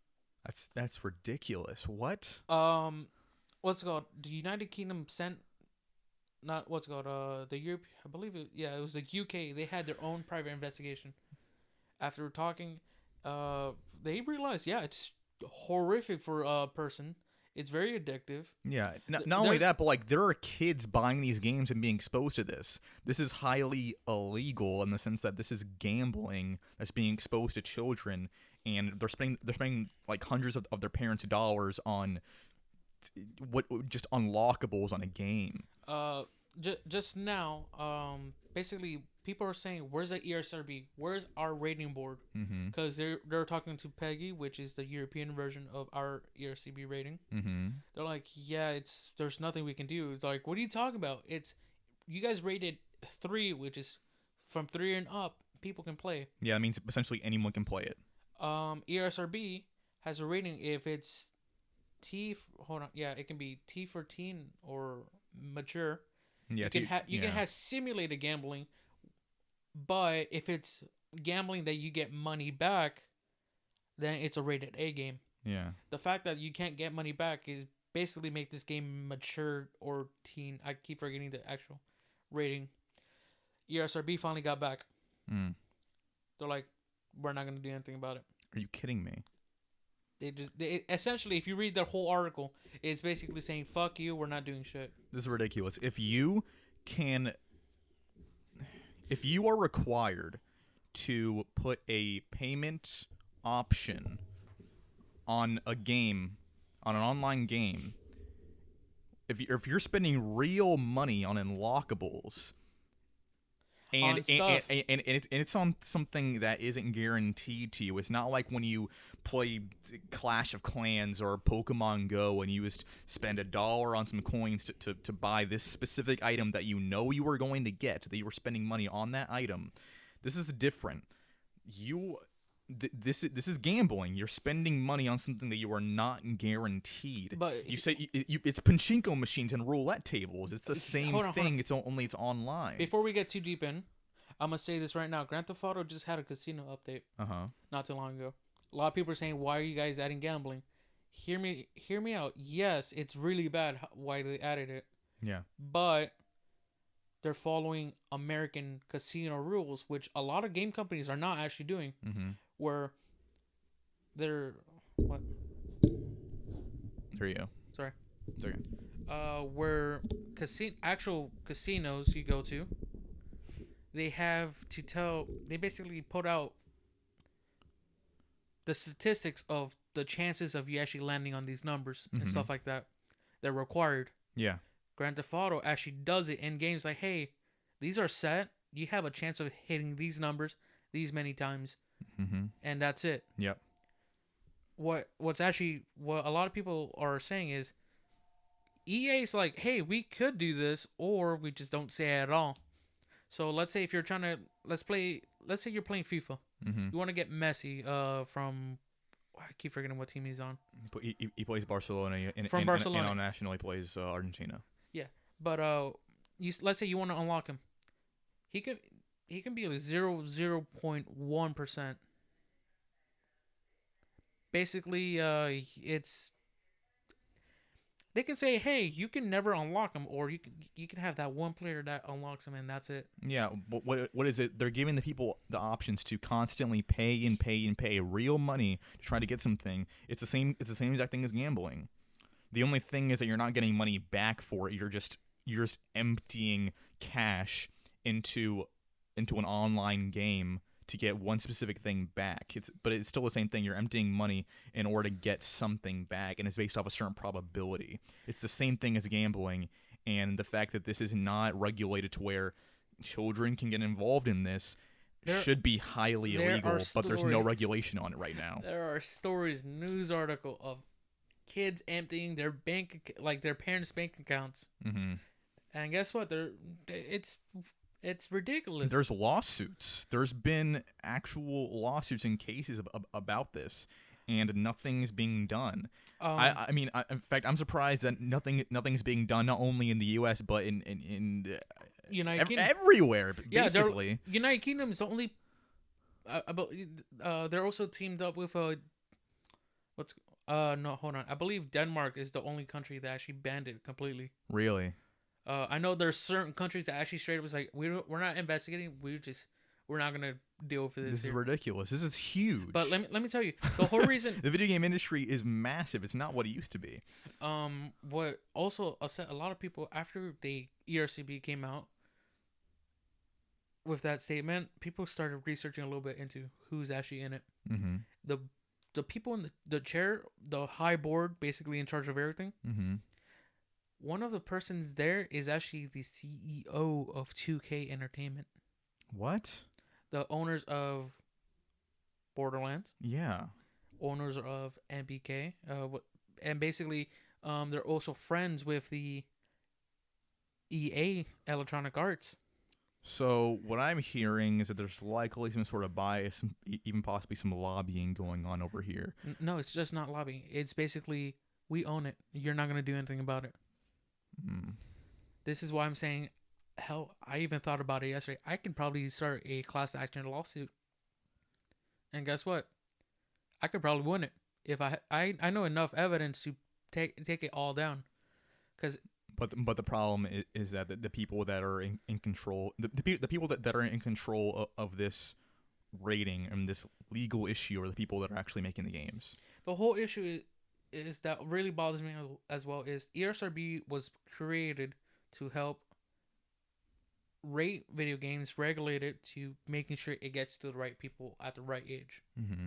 S1: That's ridiculous. What?
S2: What's it called? The United Kingdom sent, not what's it called? The Europe. I believe it. Yeah, it was the UK. They had their own private investigation. After talking, they realized, yeah, it's horrific for a person. It's very addictive.
S1: Yeah. Not only that, but like there are kids buying these games and being exposed to this. This is highly illegal in the sense that this is gambling that's being exposed to children, and they're spending like hundreds of their parents' dollars on just unlockables on a game.
S2: just now, basically people are saying, "Where's the ESRB? Where's our rating board?"
S1: Mm-hmm.
S2: Because they're talking to Peggy, which is the European version of our ERCB rating.
S1: Mm-hmm.
S2: They're like, "Yeah, there's nothing we can do." It's like, "What are you talking about? It's you guys rated 3, which is from 3 and up. People can play."
S1: Yeah, it means essentially anyone can play it.
S2: ESRB has a rating if it's hold on, yeah, it can be T for teen or mature.
S1: Yeah,
S2: You can have simulated gambling, but if it's gambling that you get money back, then it's a rated A game.
S1: Yeah.
S2: The fact that you can't get money back is basically make this game mature or teen. I keep forgetting the actual rating. ESRB finally got back.
S1: Mm.
S2: They're like, we're not gonna do anything about it.
S1: Are you kidding me?
S2: They essentially, if you read the whole article, it's basically saying, "Fuck you, we're not doing shit."
S1: This is ridiculous. If you are required to put a payment option on a game, on an online game, if you're spending real money on unlockables, and it's on something that isn't guaranteed to you. It's not like when you play Clash of Clans or Pokemon Go and you just spend $1 on some coins to buy this specific item that you know you were going to get, that you were spending money on that item. This is different. This is gambling. You're spending money on something that you are not guaranteed.
S2: But
S1: you say it's pachinko machines and roulette tables. It's the same thing. It's online.
S2: Before we get too deep in, I'm gonna say this right now. Grand Theft Auto just had a casino update. Not too long ago. A lot of people are saying, "Why are you guys adding gambling?" Hear me out. Yes, it's really bad why they added it.
S1: Yeah.
S2: But they're following American casino rules, which a lot of game companies are not actually doing.
S1: Mm-hmm.
S2: Where they're what?
S1: There you go.
S2: Sorry.
S1: It's okay.
S2: Where actual casinos you go to, they have to tell. They basically put out the statistics of the chances of you actually landing on these numbers and stuff like that. They're required.
S1: Yeah.
S2: Grand Theft Auto actually does it in games like, hey, these are set. You have a chance of hitting these numbers these many times. And that's it.
S1: Yep.
S2: What a lot of people are saying is EA's like, hey, we could do this, or we just don't say it at all. So let's say if you're trying to let's say you're playing FIFA. You want to get Messi from I keep forgetting what team he's on.
S1: He plays Barcelona
S2: Barcelona.
S1: And on national he plays Argentina.
S2: Yeah, but let's say you want to unlock him. He can be like 0.1%. Basically, it's they can say, hey, you can never unlock him, or you can have that one player that unlocks him, and that's it.
S1: Yeah, but what is it? They're giving the people the options to constantly pay real money to try to get something. It's the same exact thing as gambling. The only thing is that you're not getting money back for it. You're just emptying cash into an online game to get one specific thing back. But it's still the same thing. You're emptying money in order to get something back, and it's based off a certain probability. It's the same thing as gambling, and the fact that this is not regulated to where children can get involved in this should be highly illegal, but there's no regulation on it right now.
S2: There are stories, news article of kids emptying their their parents' bank accounts. And guess what? It's ridiculous.
S1: There's lawsuits. There's been actual lawsuits and cases about this, and nothing's being done. I mean, in fact, I'm surprised that nothing's being done, not only in the U.S. but in
S2: United Kingdom.
S1: Everywhere, basically.
S2: Yeah, United Kingdom is the only. They're also teamed up with no, hold on. I believe Denmark is the only country that actually banned it completely.
S1: Really?
S2: I know there's certain countries that actually straight up was like, we're not investigating. We're not gonna deal with this.
S1: This is ridiculous. This is huge.
S2: But let me tell you, the whole reason
S1: the video game industry is massive. It's not what it used to be.
S2: What also upset a lot of people after the ERCB came out with that statement, people started researching a little bit into who's actually in it. The people in the chair, the high board, basically in charge of everything. One of the persons there is actually the CEO of 2K Entertainment,
S1: What?
S2: the owners of Borderlands,
S1: Yeah.
S2: owners of NBK, and basically, they're also friends with the EA Electronic Arts.
S1: So what I'm hearing is that there's likely some sort of bias, even possibly some lobbying going on over here.
S2: No, it's just not lobbying. It's basically we own it. You're not gonna do anything about it.
S1: Mm.
S2: This is why I'm saying, hell, I even thought about it yesterday. I could probably start a class action lawsuit, and guess what? I could probably win it if I know enough evidence to take it all down. Because
S1: But the problem is that the people that are in control, the people that are in control of this rating and this legal issue are the people that are actually making the games.
S2: the whole issue is that really bothers me as well is ESRB was created to help rate video games, regulate it to making sure it gets to the right people at the right age.
S1: Mm-hmm.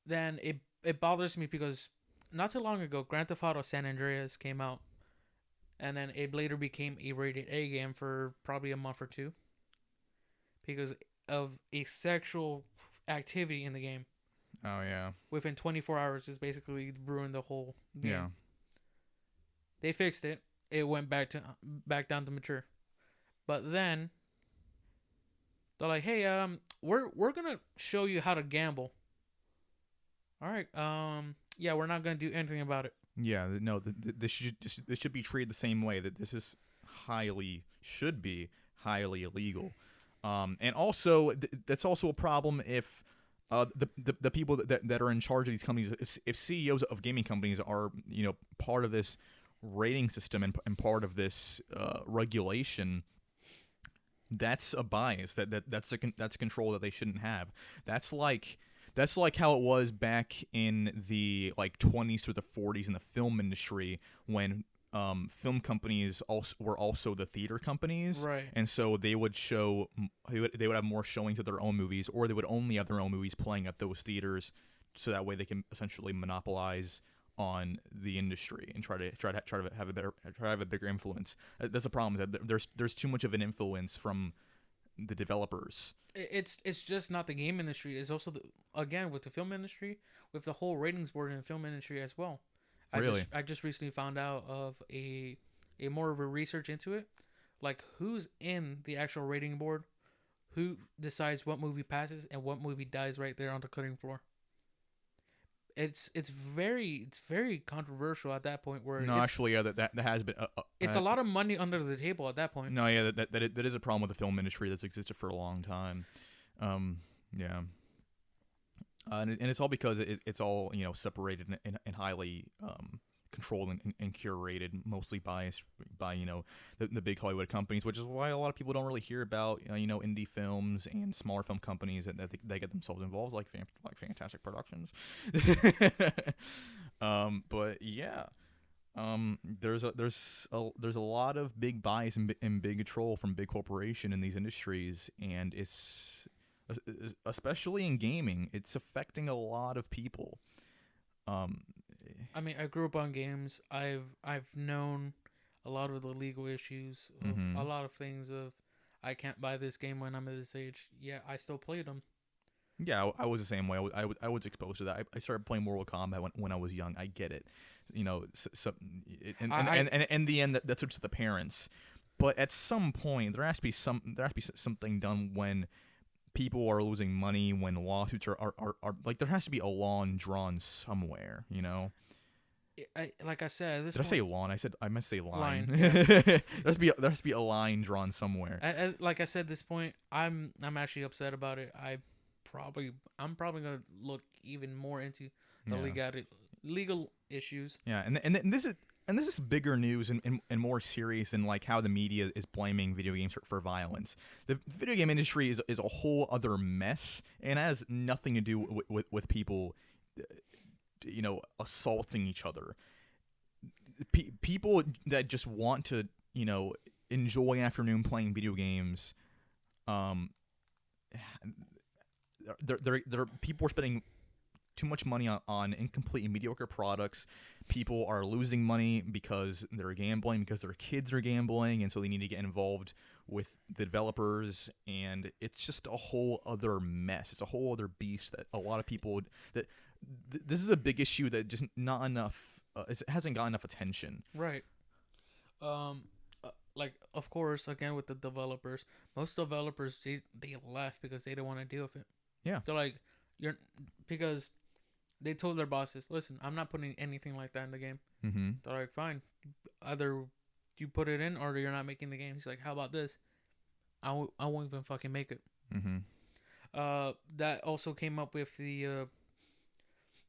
S2: Then it bothers me because not too long ago, Grand Theft Auto San Andreas came out, and then it later became a rated A game for probably a month or two because of a sexual activity in the game.
S1: Oh yeah.
S2: Within 24 hours, is basically ruined the whole game.
S1: Yeah.
S2: They fixed it. It went back down to mature, but then they're like, "Hey, we're gonna show you how to gamble." All right. Yeah, we're not gonna do anything about it.
S1: Yeah. No. This should be treated the same way. That this is should be highly illegal. And also that's also a problem if the people that are in charge of these companies, if CEOs of gaming companies are part of this rating system and part of this regulation, that's a bias that's a control that they shouldn't have. That's like how it was back in the 20s through the 40s in the film industry when film companies were also the theater companies,
S2: Right.
S1: and so they would have more showings of their own movies, or they would only have their own movies playing at those theaters, so that way they can essentially monopolize on the industry and try to have a bigger influence. That's the problem, is that there's too much of an influence from the developers.
S2: It's just not the game industry. It's also again with the film industry, with the whole ratings board in the film industry as well.
S1: Really?
S2: I just recently found out of a more of a research into it, like who's in the actual rating board, who decides what movie passes and what movie dies right there on the cutting floor. It's very controversial at that point where
S1: No, actually, yeah, that has been.
S2: it's a lot of money under the table at that point.
S1: No, yeah, that is a problem with the film industry that's existed for a long time. Yeah, and it's all because it's all separated and highly controlled and curated, mostly biased by the big Hollywood companies, which is why a lot of people don't really hear about indie films and smaller film companies that they get themselves involved, like Phantastic Productions. But yeah. There's a lot of big bias and big control from big corporation in these industries, and it's especially in gaming, it's affecting a lot of people.
S2: I mean, I grew up on games. I've known a lot of the legal issues, of
S1: Mhm.
S2: a lot of things of I can't buy this game when I'm at this age. Yeah, I still played them.
S1: Yeah, I was the same way. I was exposed to that. I started playing Mortal Kombat when I was young. I get it, and in the end, that's up to the parents. But at some point, there has to be something done when people are losing money, when lawsuits are like, there has to be a line drawn somewhere.
S2: Like I said, at this
S1: Did I say
S2: point,
S1: lawn? I must say line.
S2: Line, yeah.
S1: there has to be a line drawn somewhere.
S2: like I said, at this point, I'm actually upset about it. I'm probably gonna look even more into the
S1: Yeah.
S2: legal issues.
S1: Yeah, and this is bigger news and more serious than like how the media is blaming video games for violence. The video game industry is a whole other mess, and has nothing to do with people, assaulting each other. People that just want to enjoy afternoon playing video games, they're people are spending too much money on incomplete and mediocre products. People are losing money because they're gambling, because their kids are gambling, and so they need to get involved with the developers, and it's just a whole other mess. It's a whole other beast that a lot of people this is a big issue that just not enough. It hasn't got enough attention.
S2: Right. Like, of course, again with the developers, most developers they left because they don't want to deal with it.
S1: Yeah.
S2: They're like, because they told their bosses, listen, I'm not putting anything like that in the game.
S1: Mm-hmm.
S2: They're like, fine, either you put it in or you're not making the game. He's like, how about this? I won't even fucking make it.
S1: Mm-hmm.
S2: That also came up with the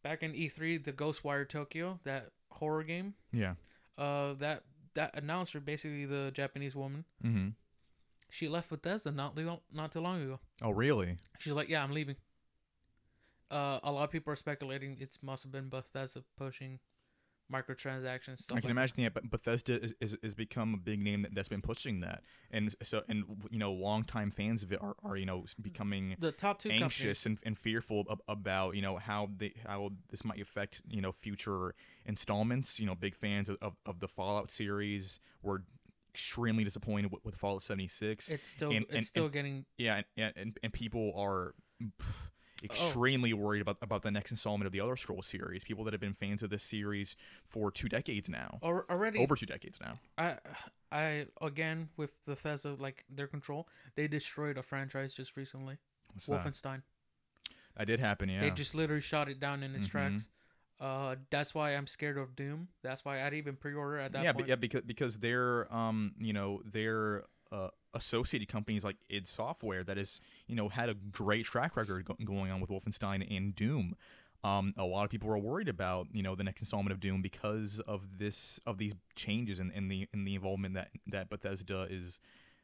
S2: back in E3, the Ghostwire Tokyo, that horror game.
S1: Yeah.
S2: That announcer, basically the Japanese woman,
S1: Mm-hmm.
S2: she left Bethesda not too long ago.
S1: Oh, really?
S2: She's like, yeah, I'm leaving. A lot of people are speculating it must have been Bethesda pushing microtransactions, stuff
S1: I can imagine. Yeah, but Bethesda is become a big name that's been pushing that, and longtime fans of it are becoming
S2: the top two
S1: anxious and fearful about how this might affect future installments. Big fans of the Fallout series were extremely disappointed with Fallout 76.
S2: It's still getting
S1: and people are extremely worried about the next installment of the Elder Scrolls series. People that have been fans of this series for 2 decades now,
S2: already
S1: over 2 decades now.
S2: I again with Bethesda, like their control, they destroyed a franchise just recently.
S1: What's
S2: Wolfenstein.
S1: That did happen. Yeah,
S2: They just literally shot it down in its tracks. That's why I'm scared of Doom. That's why I'd even pre-order at that point.
S1: Yeah, because they're they're associated companies like id Software that has had a great track record going on with Wolfenstein and Doom. A lot of people are worried about the next installment of Doom because of these changes in the involvement that Bethesda is,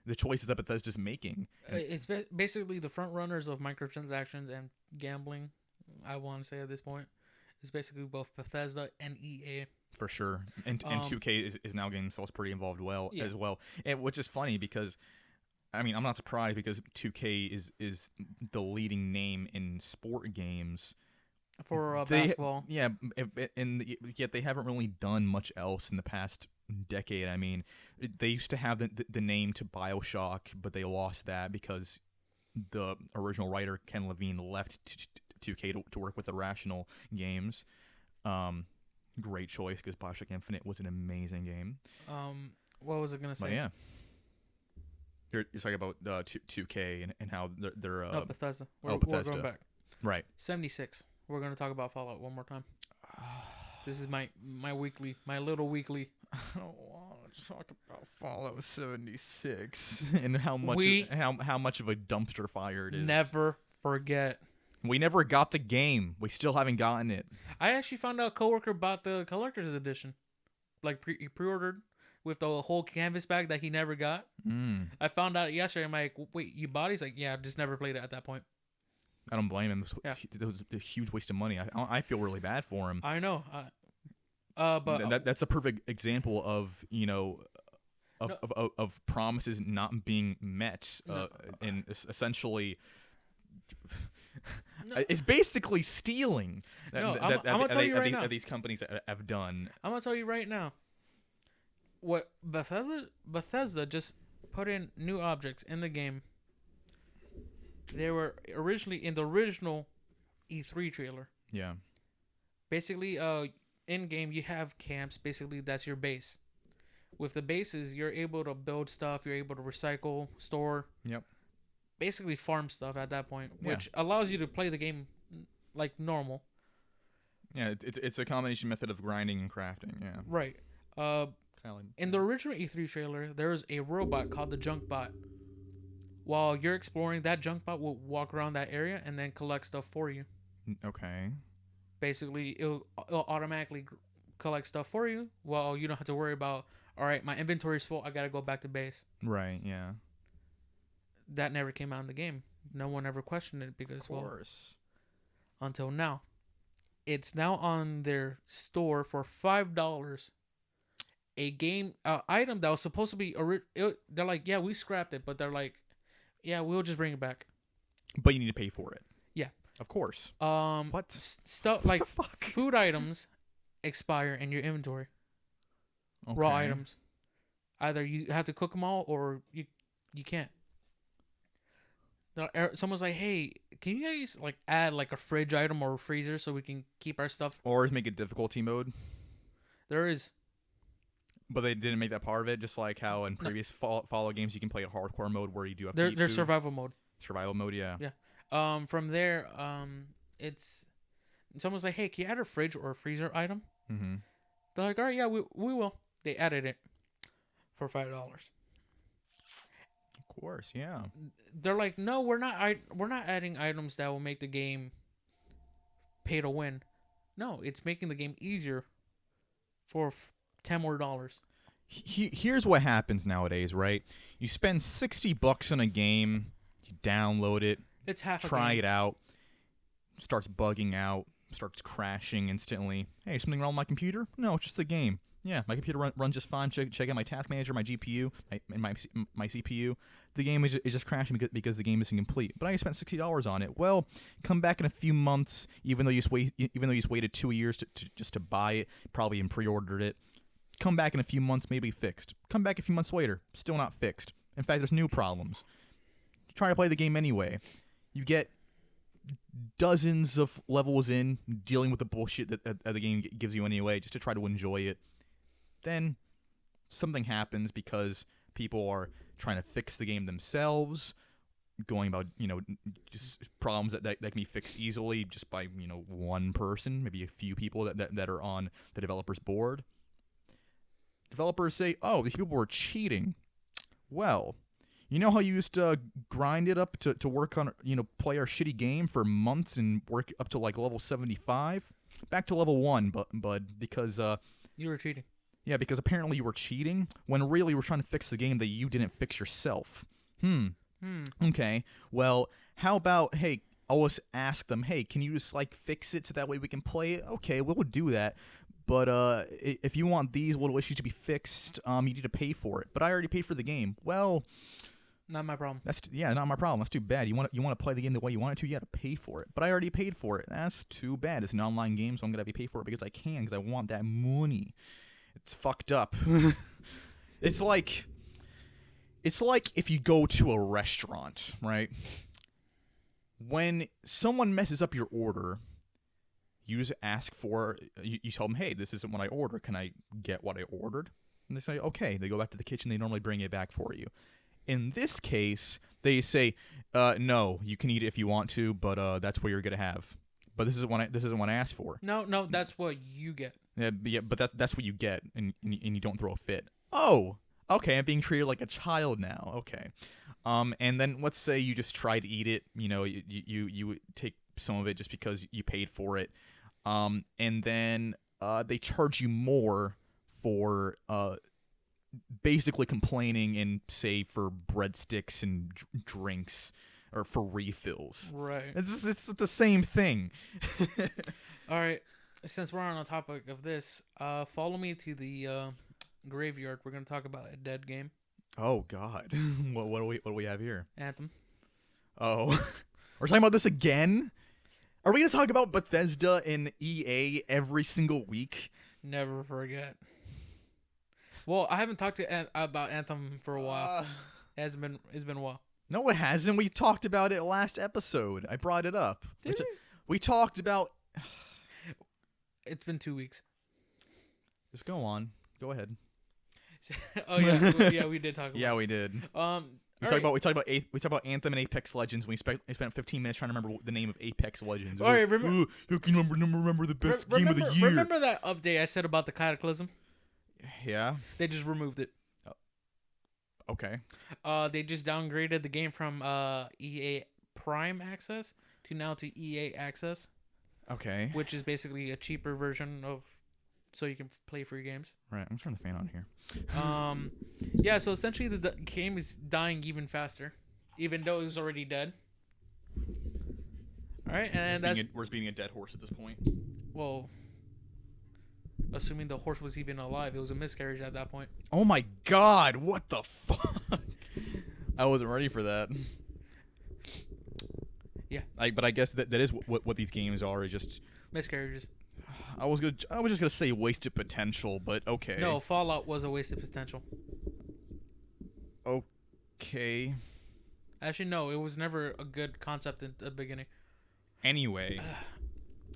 S1: the choices that Bethesda's making.
S2: It's basically the front runners of microtransactions and gambling. I want to say at this point, it's basically both Bethesda and EA.
S1: For sure, and 2K is now getting themselves pretty involved as well, and which is funny because, I mean, I'm not surprised because 2K is the leading name in sport games
S2: for basketball.
S1: Yeah, yet they haven't really done much else in the past decade. I mean, they used to have the name to BioShock, but they lost that because the original writer Ken Levine left 2K to work with Irrational Games. Great choice because BioShock Infinite was an amazing game.
S2: What was I gonna say?
S1: But yeah, you're talking about 2K and how they're
S2: no, Bethesda. We're
S1: Bethesda.
S2: going back.
S1: Right.
S2: 76. We're gonna talk about Fallout one more time. This is my little weekly.
S1: I don't want to talk about Fallout 76 and how much of a dumpster fire it is.
S2: Never forget.
S1: We never got the game. We still haven't gotten it.
S2: I actually found out a coworker bought the collector's edition. Like, he pre-ordered with the whole canvas bag that he never got. I found out yesterday. I'm like, wait, you bought it? He's like, yeah, I just never played it at that point.
S1: I don't blame him. It was a huge waste of money. I feel really bad for him.
S2: I know. But
S1: that's a perfect example of, of promises not being met. And essentially...
S2: No.
S1: It's basically stealing
S2: that
S1: these companies have done.
S2: I'm gonna tell you right now. What Bethesda just put in new objects in the game. They were originally in the original E3 trailer.
S1: Yeah.
S2: Basically, in game you have camps. Basically, that's your base. With the bases, you're able to build stuff. You're able to recycle, store.
S1: Yep.
S2: Basically farm stuff at that point, which allows you to play the game like normal.
S1: Yeah, it's a combination method of grinding and crafting. Yeah.
S2: Right. In the original E3 trailer, there's a robot called the Junk Bot. While you're exploring, that Junk Bot will walk around that area and then collect stuff for you.
S1: Okay.
S2: Basically, it'll automatically collect stuff for you while you don't have to worry about, all right, my inventory is full, I gotta go back to base.
S1: Right, yeah.
S2: That never came out in the game. No one ever questioned it because, until now. It's now on their store for $5. A game item that was supposed to be they're like, yeah, we scrapped it, but they're like, yeah, we'll just bring it back.
S1: But you need to pay for it.
S2: Yeah.
S1: Of course. What?
S2: Stuff
S1: What
S2: like
S1: the fuck?
S2: food items expire in your inventory.
S1: Okay.
S2: Raw items. Either you have to cook them all or you can't. Someone's like, hey, can you guys like add like a fridge item or a freezer so we can keep our stuff?
S1: Or make it difficulty mode.
S2: There is.
S1: But they didn't make that part of it, just like how in previous Fallout games you can play a hardcore mode where you do have to eat
S2: There's
S1: food.
S2: survival mode.
S1: Survival mode, yeah.
S2: Yeah. From there, it's someone's like, hey, can you add a fridge or a freezer item?
S1: Mm-hmm.
S2: They're like, all right, yeah, we will. They added it for $5.
S1: Of course, yeah.
S2: They're like, no, we're not adding items that will make the game pay to win. No, it's making the game easier for $10 more.
S1: Here's what happens nowadays, right? You spend $60 on a game, you download it,
S2: It's half.
S1: try it out, starts bugging out, starts crashing instantly. Hey, something wrong with my computer? No, it's just the game. Yeah, my computer runs just fine. Check out my task manager, my GPU, my CPU. The game is just crashing because the game is incomplete. But I spent $60 on it. Well, come back in a few months, even though you waited 2 years to buy it, probably even pre-ordered it. Come back in a few months, maybe fixed. Come back a few months later, still not fixed. In fact, there's new problems. You try to play the game anyway. You get dozens of levels in, dealing with the bullshit that the game gives you anyway, just to try to enjoy it. Then something happens because people are trying to fix the game themselves, going about, just problems that can be fixed easily just by, one person, maybe a few people that are on the developer's board. Developers say, oh, these people were cheating. Well, you know how you used to grind it up to work on, play our shitty game for months and work up to like level 75? Back to level 1, bud, because
S2: You were cheating.
S1: Yeah, because apparently you were cheating when really we're trying to fix the game that you didn't fix yourself. Okay. Well, how about, hey, I'll just ask them, hey, can you just like fix it so that way we can play it? Okay, we'll do that. But if you want these little issues to be fixed, you need to pay for it. But I already paid for the game. Well,
S2: not my problem.
S1: Not my problem. That's too bad. You want to play the game the way you want it to, you got to pay for it. But I already paid for it. That's too bad. It's an online game, so I'm gonna be pay for it because I can, because I want that money. It's fucked up. It's like if you go to a restaurant, right? When someone messes up your order, you just ask for, you tell them, hey, this isn't what I ordered. Can I get what I ordered? And they say, okay. They go back to the kitchen. They normally bring it back for you. In this case, they say, no, you can eat it if you want to, but that's what you're going to have. But this isn't what I asked for.
S2: No, that's what you get.
S1: Yeah, but that's what you get, and you don't throw a fit. Oh, okay, I'm being treated like a child now. Okay, and then let's say you just try to eat it. You take some of it just because you paid for it, and then they charge you more for basically complaining and say for breadsticks and drinks or for refills.
S2: Right.
S1: It's the same thing.
S2: All right. Since we're on the topic of this, follow me to the graveyard. We're gonna talk about a dead game.
S1: Oh God, what do we have here?
S2: Anthem.
S1: Oh, we're talking about this again. Are we gonna talk about Bethesda and EA every single week?
S2: Never forget. Well, I haven't talked about Anthem for a while. It's been a while.
S1: No, it hasn't. We talked about it last episode. I brought it up. We talked about.
S2: It's been 2 weeks.
S1: Just go on. Go ahead.
S2: Oh yeah, we did talk about.
S1: Yeah, we did. We talked about Anthem and Apex Legends. We spent 15 minutes trying to remember the name of Apex Legends.
S2: All right, remember
S1: the best game of the year.
S2: Remember that update I said about the Cataclysm?
S1: Yeah.
S2: They just removed it.
S1: Okay.
S2: They just downgraded the game from EA Prime Access to EA Access.
S1: Okay.
S2: Which is basically a cheaper version of, so you can play free games.
S1: Right. I'm turning the fan on here.
S2: Yeah. So essentially, the game is dying even faster, even though it was already dead. All right, and
S1: we're just beating a dead horse at this point.
S2: Well, assuming the horse was even alive, it was a miscarriage at that point.
S1: Oh my God! What the fuck? I wasn't ready for that.
S2: Yeah.
S1: But I guess that is what these games are. Is just
S2: Miscarriages.
S1: I was just gonna say wasted potential, but okay.
S2: No, Fallout was a waste of potential.
S1: Okay.
S2: Actually, no, it was never a good concept in the beginning.
S1: Anyway.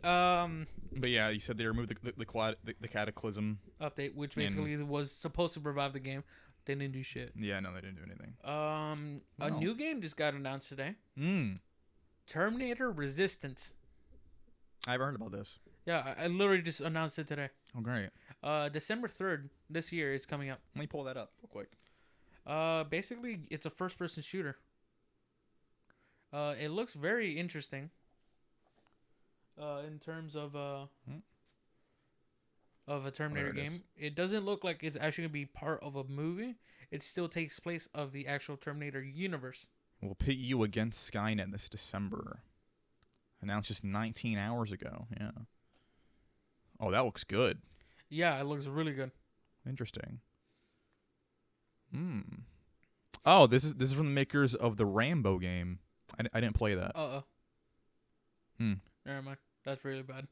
S1: But yeah, you said they removed the cataclysm
S2: Update, which basically was supposed to revive the game. They didn't do shit.
S1: Yeah, no, they didn't do anything.
S2: A new game just got announced today. Terminator Resistance.
S1: I haven't heard about this.
S2: Yeah, I literally just announced it today.
S1: Oh, great.
S2: December 3rd this year is coming up.
S1: Let me pull that up real quick.
S2: Basically, it's a first-person shooter. It looks very interesting. In terms of a Terminator game, it doesn't look like it's actually gonna be part of a movie. It still takes place of the actual Terminator universe.
S1: We'll pit you against Skynet this December. Announced just 19 hours ago. Yeah. Oh, that looks good.
S2: Yeah, it looks really good.
S1: Interesting. Oh, this is from the makers of the Rambo game. I didn't play that.
S2: Never mind. That's really bad.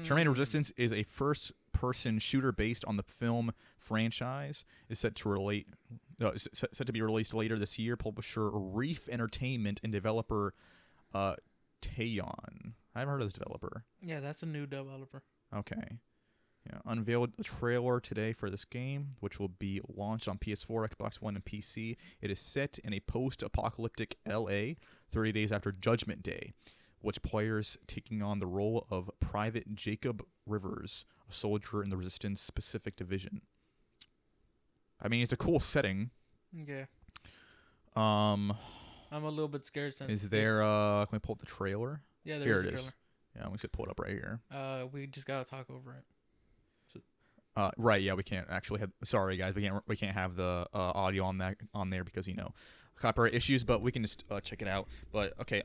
S1: Terminator Resistance is a first-person shooter based on the film franchise. Is set to be released later this year. Publisher Reef Entertainment and developer Taeyon. I haven't heard of this developer.
S2: Yeah, that's a new developer.
S1: Okay. Yeah, unveiled a trailer today for this game, which will be launched on PS4, Xbox One, and PC. It is set in a post-apocalyptic LA 30 days after Judgment Day, which players taking on the role of Private Jacob Rivers, a soldier in the Resistance Pacific Division. I mean, it's a cool setting.
S2: Yeah. I'm a little bit scared since.
S1: Is there? Can we pull up the trailer?
S2: Yeah, there is a trailer.
S1: Yeah, we should pull it up right here.
S2: We just gotta talk over it.
S1: Right. Yeah, we can't actually have. Sorry, guys, we can't have the audio on there because copyright issues. But we can just check it out. But okay.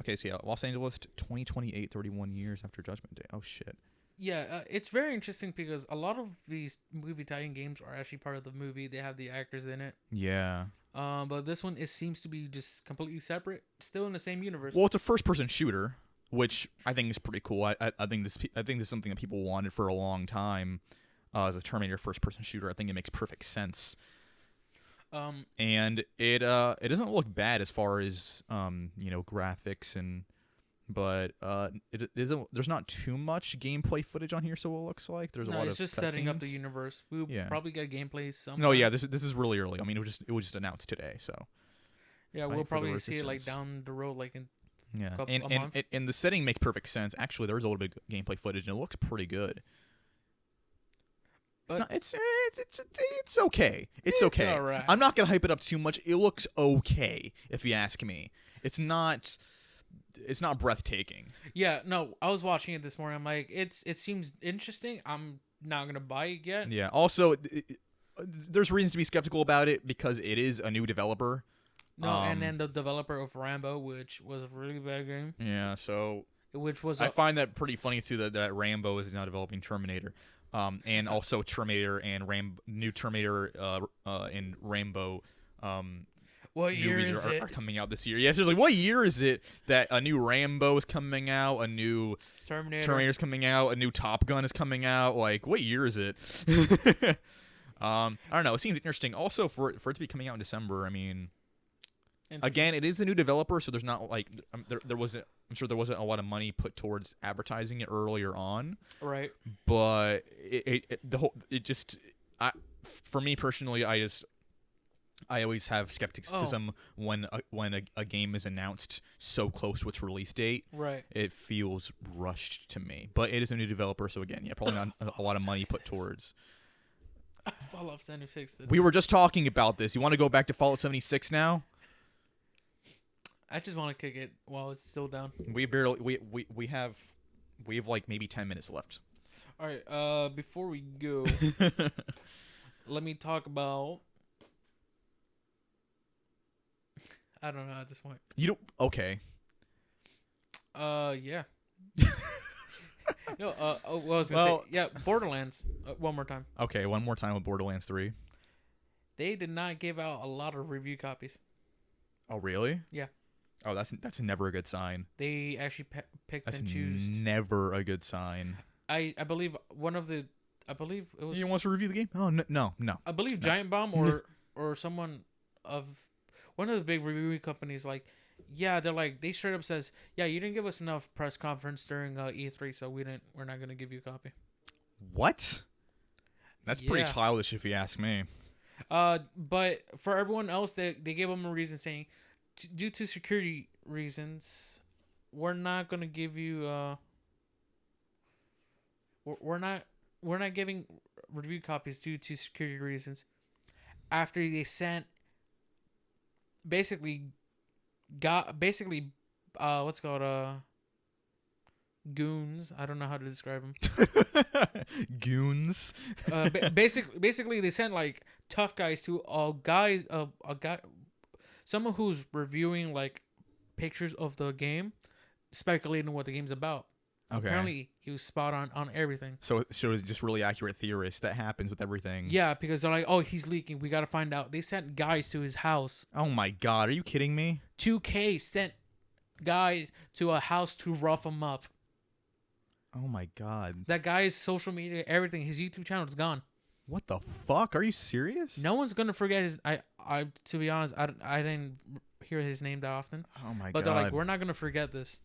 S1: Okay. So yeah, Los Angeles, 2028, 31 years after Judgment Day. Oh shit.
S2: Yeah, it's very interesting because a lot of these movie tie-in games are actually part of the movie. They have the actors in it.
S1: Yeah.
S2: But this one seems to be just completely separate, still in the same universe.
S1: Well, it's a first-person shooter, which I think is pretty cool. I think this is something that people wanted for a long time. As a Terminator first-person shooter, I think it makes perfect sense. And it doesn't look bad as far as graphics but it isn't. There's not too much gameplay footage on here, so it looks like there's a lot of.
S2: It's just setting up the universe. We'll probably get gameplay sometime.
S1: No, yeah, this is really early. I mean, it was just announced today, so.
S2: Yeah, we'll probably see it like down the road, like in a month.
S1: And the setting makes perfect sense. Actually, there's a little bit of gameplay footage, and it looks pretty good. It's okay. It's okay.
S2: All right.
S1: I'm not gonna hype it up too much. It looks okay, if you ask me. It's not breathtaking.
S2: Yeah, no, I was watching it this morning. I'm like, it seems interesting. I'm not gonna buy it yet.
S1: Yeah. Also, there's reasons to be skeptical about it because it is a new developer.
S2: No, and then the developer of Rambo, which was a really bad game.
S1: Yeah. So.
S2: Which was.
S1: I find that pretty funny too that Rambo is now developing Terminator. And also Terminator and new Terminator and Rambo
S2: what year is it?
S1: Are coming out this year. Yeah, seriously, what year is it that a new Rambo is coming out, a new Terminator's coming out, a new Top Gun is coming out? Like, what year is it? I don't know. It seems interesting. Also, for it to be coming out in December, I mean, again, it is a new developer, so there's not like there wasn't. I'm sure there wasn't a lot of money put towards advertising it earlier on. Right. But for me personally, I always have skepticism when a game is announced so close to its release date. Right. It feels rushed to me. But it is a new developer, so again, probably not a lot of money put towards.
S2: Fallout 76.
S1: We were just talking about this. You want to go back to Fallout 76 now?
S2: I just want to kick it while it's still down.
S1: We have like maybe 10 minutes left.
S2: All right. Before we go, let me talk about. I don't know at this point.
S1: You don't. Okay.
S2: Yeah. No. What I was gonna say. Yeah. Borderlands. One more time.
S1: Okay. One more time with Borderlands 3.
S2: They did not give out a lot of review copies.
S1: Oh really?
S2: Yeah.
S1: Oh, that's never a good sign.
S2: They actually picked
S1: That's
S2: and choose.
S1: never a good sign.
S2: I believe one of the, I believe it was.
S1: You want us to review the game? Oh no.
S2: I believe Giant Bomb or someone of one of the big review companies, like, yeah, they're like, they straight up says, yeah, you didn't give us enough press conference during E3, so we're not gonna give you a copy.
S1: What? That's pretty
S2: Yeah.
S1: childish if you ask me.
S2: But for everyone else, they gave them a reason saying, due to security reasons, we're not gonna give you we're not giving review copies due to security reasons. After they sent basically what's called goons. I don't know how to describe them.
S1: Goons.
S2: Basically they sent like tough guys to a guy, someone who's reviewing like pictures of the game, speculating what the game's about.
S1: Okay.
S2: Apparently he was spot on everything.
S1: So it's just really accurate theorists. That happens with everything.
S2: Yeah, because they're like, oh, he's leaking. We got to find out. They sent guys to his house.
S1: Oh my God, are you kidding me?
S2: 2K sent guys to a house to rough him up.
S1: Oh my God.
S2: That guy's social media, everything, his YouTube channel is gone.
S1: What the fuck? Are you serious?
S2: No one's gonna forget his. I to be honest, I didn't hear his name that often.
S1: Oh my God.
S2: But they're like, we're not gonna forget this.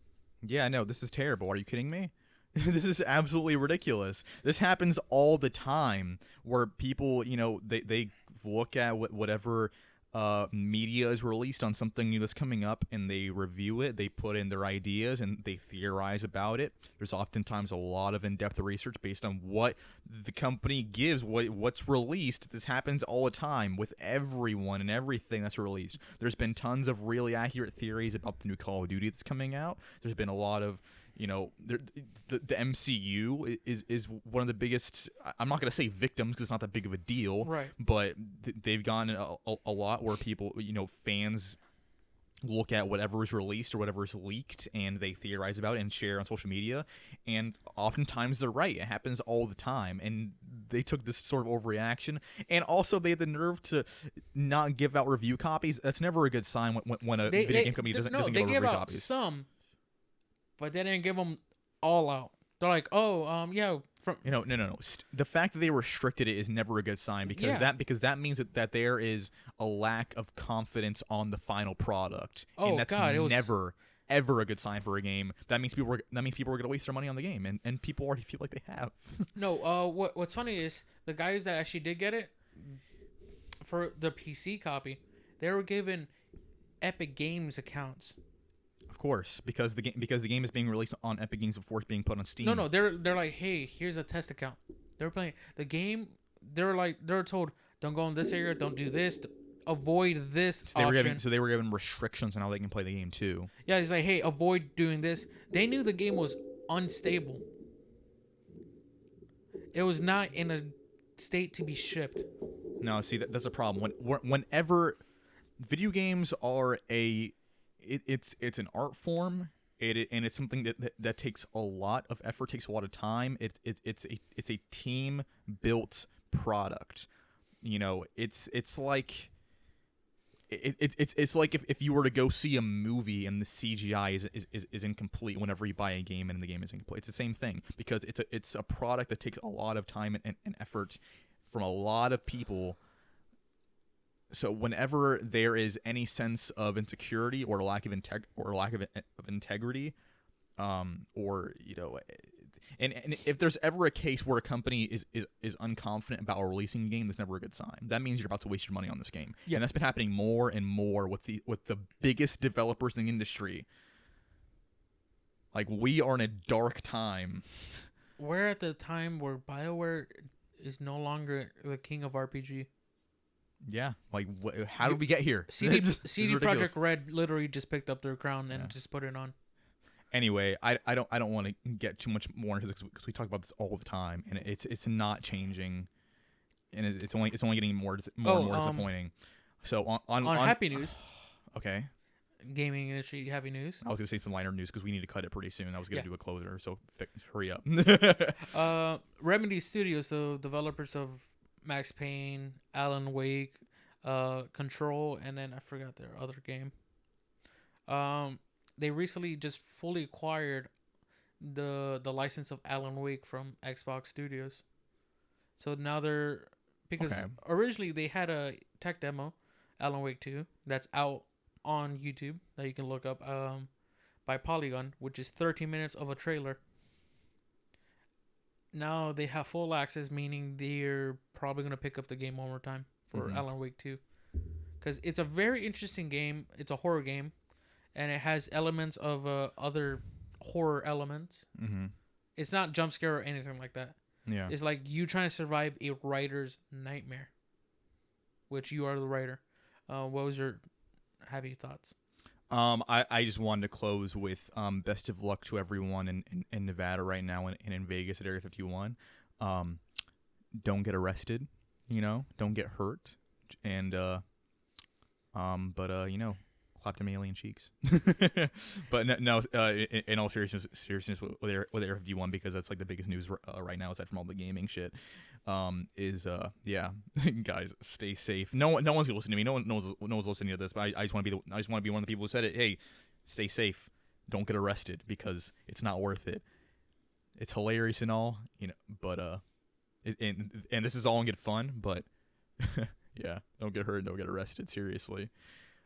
S1: Yeah, no, this is terrible. Are you kidding me? This is absolutely ridiculous. This happens all the time where people, they look at whatever media is released on something new that's coming up and they review it, they put in their ideas and they theorize about it. There's oftentimes a lot of in-depth research based on what the company gives, what's released. This happens all the time with everyone and everything that's released. There's been tons of really accurate theories about the new Call of Duty that's coming out. There's been a lot of the MCU is one of the biggest. I'm not going to say victims because it's not that big of a deal,
S2: Right?
S1: But they've gone a lot where people, fans look at whatever is released or whatever is leaked and they theorize about it and share on social media, and oftentimes they're right. It happens all the time, and they took this sort of overreaction, and also they had the nerve to not give out review copies. That's never a good sign when a video game company doesn't give out review copies.
S2: Some. But they didn't give them all out. They're like, oh, yeah.
S1: No. The fact that they restricted it is never a good sign because that means that there is a lack of confidence on the final product.
S2: Oh,
S1: and that's
S2: God,
S1: never ever a good sign for a game. That means people are going to waste their money on the game, and people already feel like they have.
S2: No. What's funny is the guys that actually did get it for the PC copy, they were given Epic Games accounts.
S1: Of course, because the game is being released on Epic Games before it's being put on Steam.
S2: No, they're like, hey, here's a test account. They're playing the game. They're told, don't go in this area, don't do this, avoid this option.
S1: They were given restrictions on how they can play the game too.
S2: Yeah, he's like, hey, avoid doing this. They knew the game was unstable. It was not in a state to be shipped.
S1: No, see, that's a problem. Whenever video games are it's an art form, and it's something that takes a lot of effort, takes a lot of time. It's a team built product. It's like if you were to go see a movie and the CGI is incomplete whenever you buy a game and the game is incomplete. It's the same thing because it's a product that takes a lot of time and effort from a lot of people. So whenever there is any sense of insecurity or lack of integrity, and if there's ever a case where a company is unconfident about releasing a game, that's never a good sign. That means you're about to waste your money on this game. Yeah. And that's been happening more and more with the biggest developers in the industry. Like, we are in a dark time.
S2: We're at the time where BioWare is no longer the king of RPG.
S1: Yeah, like how did we get here?
S2: CD Projekt Red literally just picked up their crown and just put it on.
S1: Anyway, I don't want to get too much more into this because we talk about this all the time, and it's not changing, and it's only getting more and more disappointing. So on
S2: happy news,
S1: okay,
S2: gaming industry happy news.
S1: I was gonna say some lighter news because we need to cut it pretty soon. I was gonna do a closer, so hurry up.
S2: Remedy Studios, the developers of Max Payne, Alan Wake, Control, and then I forgot their other game. They recently just fully acquired the license of Alan Wake from Xbox Studios. So now they're,
S1: Okay.
S2: because originally they had a tech demo, Alan Wake 2, that's out on YouTube that you can look up by Polygon, which is 13 minutes of a trailer. Now they have full access, meaning they're probably going to pick up the game one more time for Alan Wake 2. Because it's a very interesting game. It's a horror game, and it has elements of other horror elements.
S1: Mm-hmm.
S2: It's not jump scare or anything like that.
S1: Yeah.
S2: It's like you trying to survive a writer's nightmare, which you are the writer. What was your happy thoughts?
S1: I just wanted to close with best of luck to everyone in Nevada right now and in Vegas at Area 51. Don't get arrested, don't get hurt, and clap them alien cheeks. But no, in all seriousness with Area 51, because that's like the biggest news right now, aside from all the gaming shit. Guys, stay safe. No one's gonna listen to me. No one's listening to this. But I just want to be one of the people who said it. Hey, stay safe. Don't get arrested, because it's not worth it. It's hilarious and all, but and this is all in good fun. But yeah, don't get hurt. Don't get arrested. Seriously.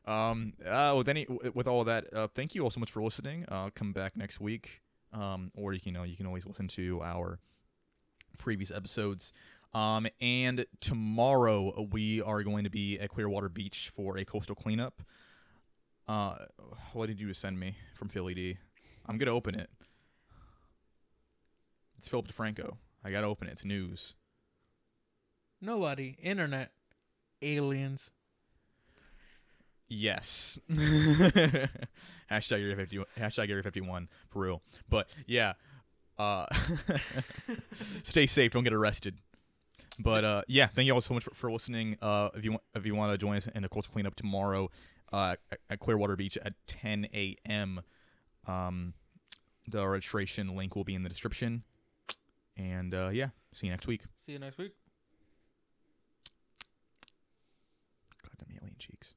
S1: With all of that, thank you all so much for listening. Come back next week, or you can always listen to our previous episodes. And tomorrow we are going to be at Clearwater Beach for a coastal cleanup. What did you send me from Philly D? I'm gonna open it. It's Philip DeFranco. I gotta open it. It's news.
S2: Nobody. Internet. Aliens.
S1: Yes. Hashtag Area 51 for real. But yeah. Stay safe. Don't get arrested. But thank you all so much for listening. If you want to join us in a coastal cleanup tomorrow at Clearwater Beach at 10 a.m., the registration link will be in the description. And see you next week.
S2: See you next week.
S1: God damn alien cheeks.